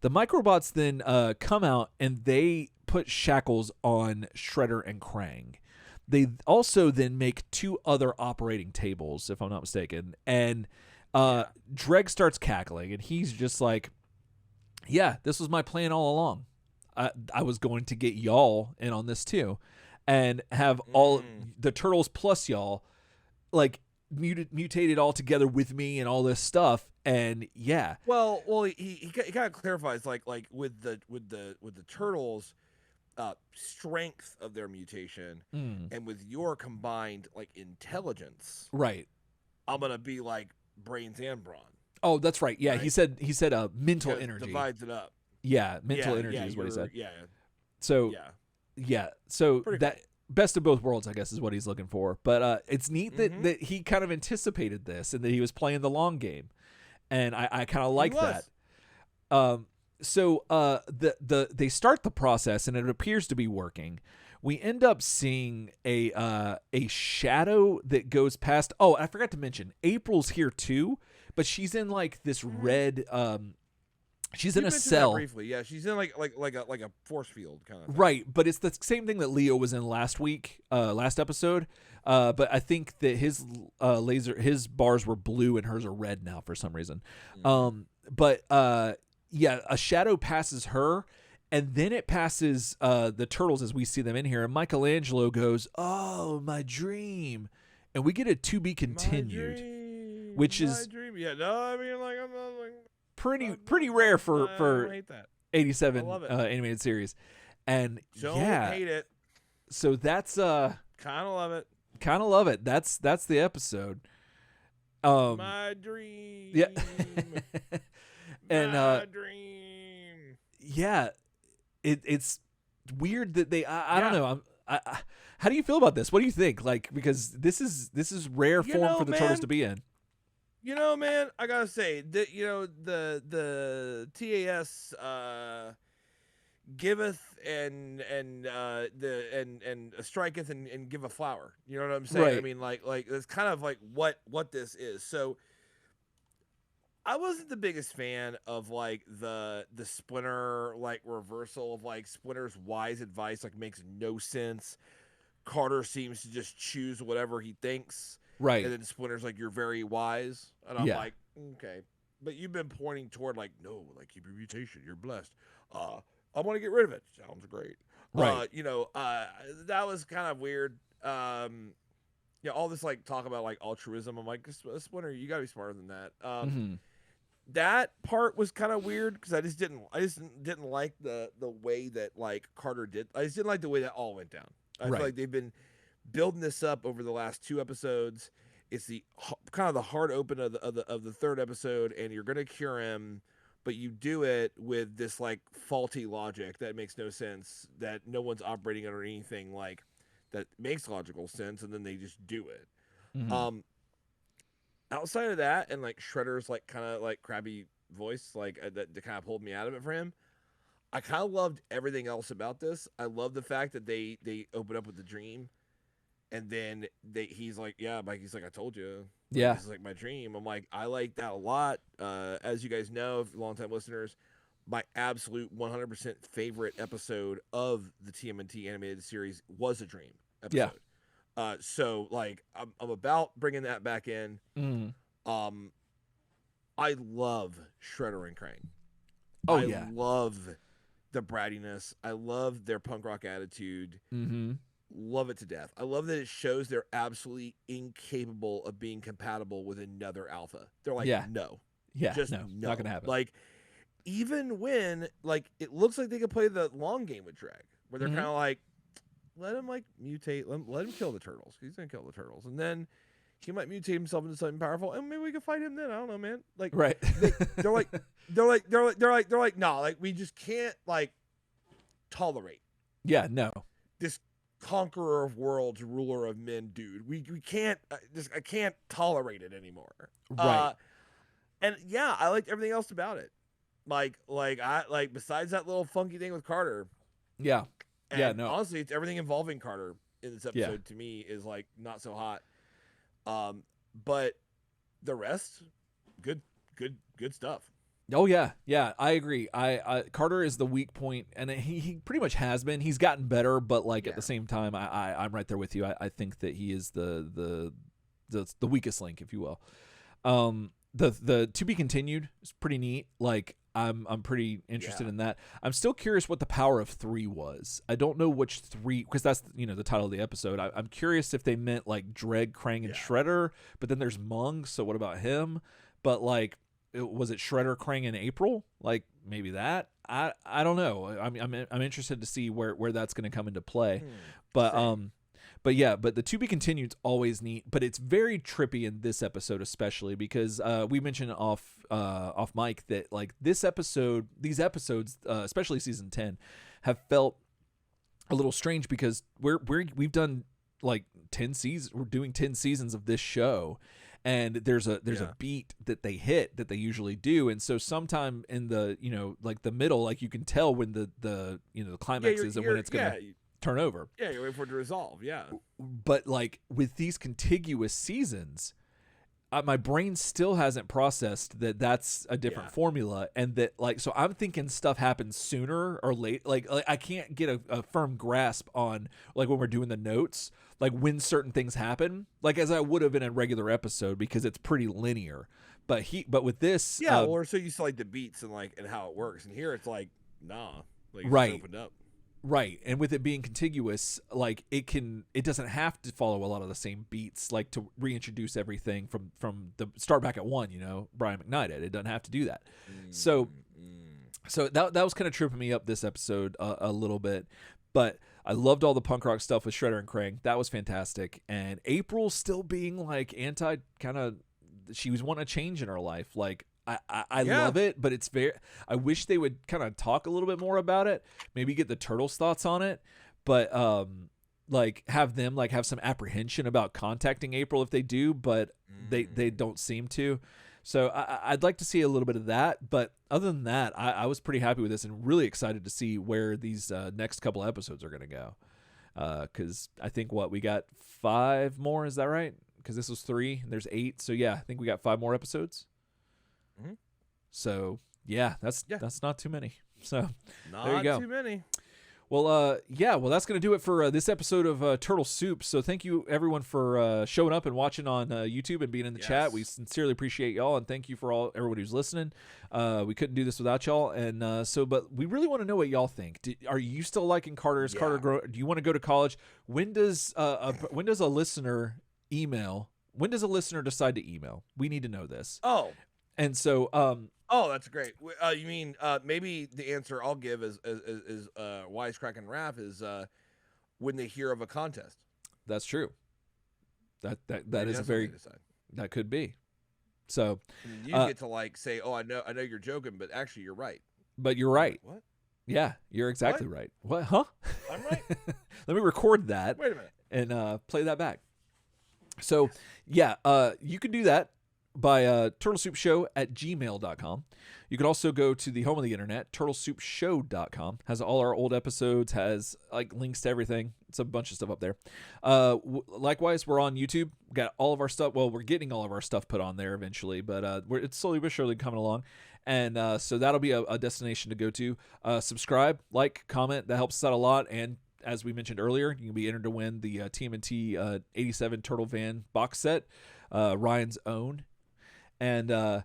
The microbots then come out and they put shackles on Shredder and Krang. They also then make 2 other operating tables, if I'm not mistaken. And Dregg starts cackling, and he's just like, yeah, this was my plan all along. I was going to get y'all in on this too, and have all the turtles plus y'all like mutated all together with me and all this stuff. And yeah, well, he kind of clarifies like with the turtles, strength of their mutation, and with your combined like intelligence, right? I'm gonna be like brains and brawn. Oh, that's right. Yeah, right? he said mental energy divides it up. Yeah, mental energy is what he said. Yeah. So so pretty that best of both worlds, I guess, is what he's looking for. But it's neat that he kind of anticipated this and that he was playing the long game, and I kind of like that. So they start the process and it appears to be working. We end up seeing a shadow that goes past. Oh, I forgot to mention April's here too, but she's in like this red. She's in a cell briefly. Yeah, she's in like a force field kind of thing. Right, but it's the same thing that Leo was in last episode. But I think that his bars were blue and hers are red now for some reason. But a shadow passes her, and then it passes the turtles as we see them in here. And Michelangelo goes, "Oh, my dream," and we get a to be continued, which is dream. Yeah, no, I mean like I'm not like. Pretty rare for 87 animated series, and don't hate it. So that's kind of love it. That's the episode. My dream. Yeah. And my dream. Yeah, it's weird that they. I don't know. How do you feel about this? What do you think? Like, because this is rare form for the turtles to be in. You know, man, I gotta say that the TAS giveth and striketh and give a flower. You know what I'm saying? Right. I mean, like it's kind of like what this is. So I wasn't the biggest fan of like the Splinter like reversal of like Splinter's wise advice. Like makes no sense. Carter seems to just choose whatever he thinks. Right. And then Splinter's like, you're very wise. And I'm like, okay. But you've been pointing toward like, no, like keep your mutation. You're blessed. I want to get rid of it. Sounds great. Right. That was kind of weird. All this like talk about like altruism. I'm like, Splinter, you gotta be smarter than that. That part was kind of weird because I just didn't like the way that like Carter did. I just didn't like the way that all went down. I feel like they've been building this up over the last 2 episodes. It's the kind of the hard open of the 3rd episode, and you're gonna cure him, but you do it with this like faulty logic that makes no sense, that no one's operating under anything like that makes logical sense, and then they just do it. Outside of that, and like Shredder's like kind of like crabby voice, like that kind of pulled me out of it for him. I kind of loved everything else about this. I love the fact that they open up with the dream. And then he's like, yeah, Mike, he's like, I told you. Yeah. This is like my dream. I'm like, I like that a lot. As you guys know, longtime listeners, my absolute 100% favorite episode of the TMNT animated series was a dream episode. Yeah. So like, I'm about bringing that back in. I love Shredder and Krang. I love the brattiness. I love their punk rock attitude. Love it to death. I love that it shows they're absolutely incapable of being compatible with another alpha. They're like, no. Yeah, just no, not gonna happen. Like, even when like it looks like they could play the long game with Dregg, where they're kind of like, let him like mutate, let him kill the turtles. He's gonna kill the turtles, and then he might mutate himself into something powerful, and maybe we can fight him then. I don't know, man. Like, right? They're like, no, like we just can't like tolerate. Yeah, no. This conqueror of worlds, ruler of men, dude. We can't. I can't tolerate it anymore. Right. And yeah, I liked everything else about it. Like besides that little funky thing with Carter, Yeah. Yeah, and no. honestly, it's everything involving Carter in this Yeah. episode to me is like not so hot. But the rest, good stuff. Oh yeah, yeah, I agree. Carter is the weak point, and he pretty much has been. He's gotten better, but like at Yeah. the same time, I'm right there with you. I think that he is the weakest link, if you will. The to be continued is pretty neat. Like I'm pretty interested in that. I'm still curious what the power of 3 was. I don't know which 3, because that's the title of the episode. I'm curious if they meant like Dregg, Krang, and Shredder, but then there's Mung. So what about him? But like, was it Shredder, Krang, and April? Like maybe that. I don't know. I'm interested to see where that's going to come into play. But Same. but yeah, but the to be continued's always neat, but it's very trippy in this episode, especially because we mentioned off mic that like these episodes, especially season 10, have felt a little strange because we've done like 10 seasons. We're doing 10 seasons of this show, and there's a beat that they hit that they usually do, and so sometime in the like the middle, like you can tell when the climax is and when it's gonna turn over. Yeah, you're waiting for it to resolve. Yeah. But like with these contiguous seasons, my brain still hasn't processed that that's a different formula, and that like, so I'm thinking stuff happens sooner or late. Like I can't get a firm grasp on like when we're doing the notes, like when certain things happen, like as I would have in a regular episode, because it's pretty linear. But with this, well, we're so used to like the beats and how it works, and here it's like nah, like it's right. just opened up. Right, and with it being contiguous, like it doesn't have to follow a lot of the same beats, like to reintroduce everything from the start back at 1. Brian McKnight it doesn't have to do that. So that was kind of tripping me up this episode a little bit, but I loved all the punk rock stuff with Shredder and Krang. That was fantastic, and April still being like she was wanting a change in her life, like. I love it, but it's I wish they would kind of talk a little bit more about it. Maybe get the Turtles' thoughts on it, but like have them like have some apprehension about contacting April if they do, but they don't seem to. So I'd like to see a little bit of that. But other than that, I was pretty happy with this and really excited to see where these next couple episodes are going to go. Because I think we got 5 more. Is that right? Because this was 3 and there's 8. So yeah, I think we got 5 more episodes. So yeah, that's not too many. So there you go. Not too many. Well, that's gonna do it for this episode of Turtle Soup. So thank you everyone for showing up and watching on YouTube and being in the chat. We sincerely appreciate y'all, and thank you for everybody who's listening. We couldn't do this without y'all, and but we really want to know what y'all think. Are you still liking Carter? Is Carter do you want to go to college? When does a listener email? When does a listener decide to email? We need to know this. Oh. And so, that's great. You mean maybe the answer I'll give is Wisecrack and Raph is when they hear of a contest. That's true. That is a very that could be. So you get to like say, "Oh, I know you're joking, but actually you're right." But you're right. What? Yeah, you're exactly right. What? Huh? I'm right. Let me record that. Wait a minute. And play that back. So you can do that by turtlesoupshow@gmail.com. You can also go to the home of the internet, turtlesoupshow.com. Has all our old episodes, has like links to everything. It's a bunch of stuff up there. Likewise, we're on YouTube. We got all of our stuff. Well, we're getting all of our stuff put on there eventually, but it's slowly but surely coming along. And so that'll be a destination to go to. Subscribe, like, comment. That helps us out a lot. And as we mentioned earlier, you can be entered to win the TMNT 87 Turtle Van box set, Ryan's own. And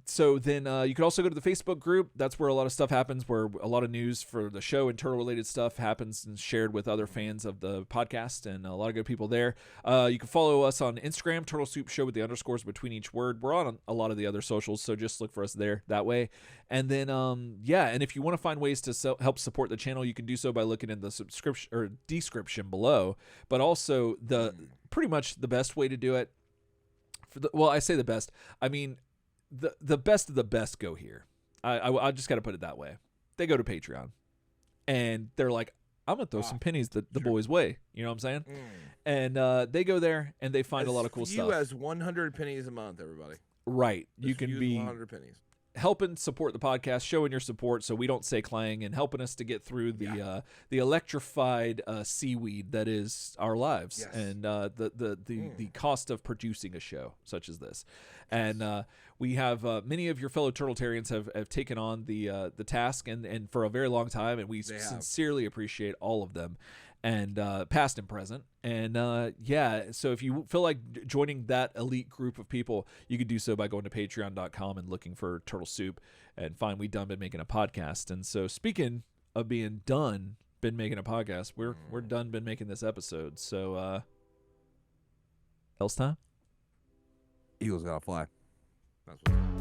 so then you could also go to the Facebook group. That's where a lot of stuff happens, where a lot of news for the show and turtle-related stuff happens and shared with other fans of the podcast, and a lot of good people there. You can follow us on Instagram, Turtle Soup Show with the underscores between each word. We're on a lot of the other socials, so just look for us there that way. And then, and if you want to find ways to help support the channel, you can do so by looking in the subscription or description below. But also, pretty much the best way to do it, I say the best. I mean, the best of the best go here. I just got to put it that way. They go to Patreon, and they're like, I'm gonna throw some pennies the boys' way. You know what I'm saying? And they go there and they find a lot of cool stuff. As 100 pennies a month, everybody. Right. You Just can use be 100 pennies. helping support the podcast, showing your support so we don't say clang, and helping us to get through the electrified seaweed that is our lives. Yes. And the cost of producing a show such as this. And we have many of your fellow Turtletarians have taken on the task and for a very long time, and we sincerely appreciate all of them, and past and present. And so if you feel like joining that elite group of people, you could do so by going to patreon.com and looking for Turtle Soup and find We Done Been Making a Podcast. And so speaking of being done, been making a podcast, we're done been making this episode. So else time? Eagles gotta fly. That's what's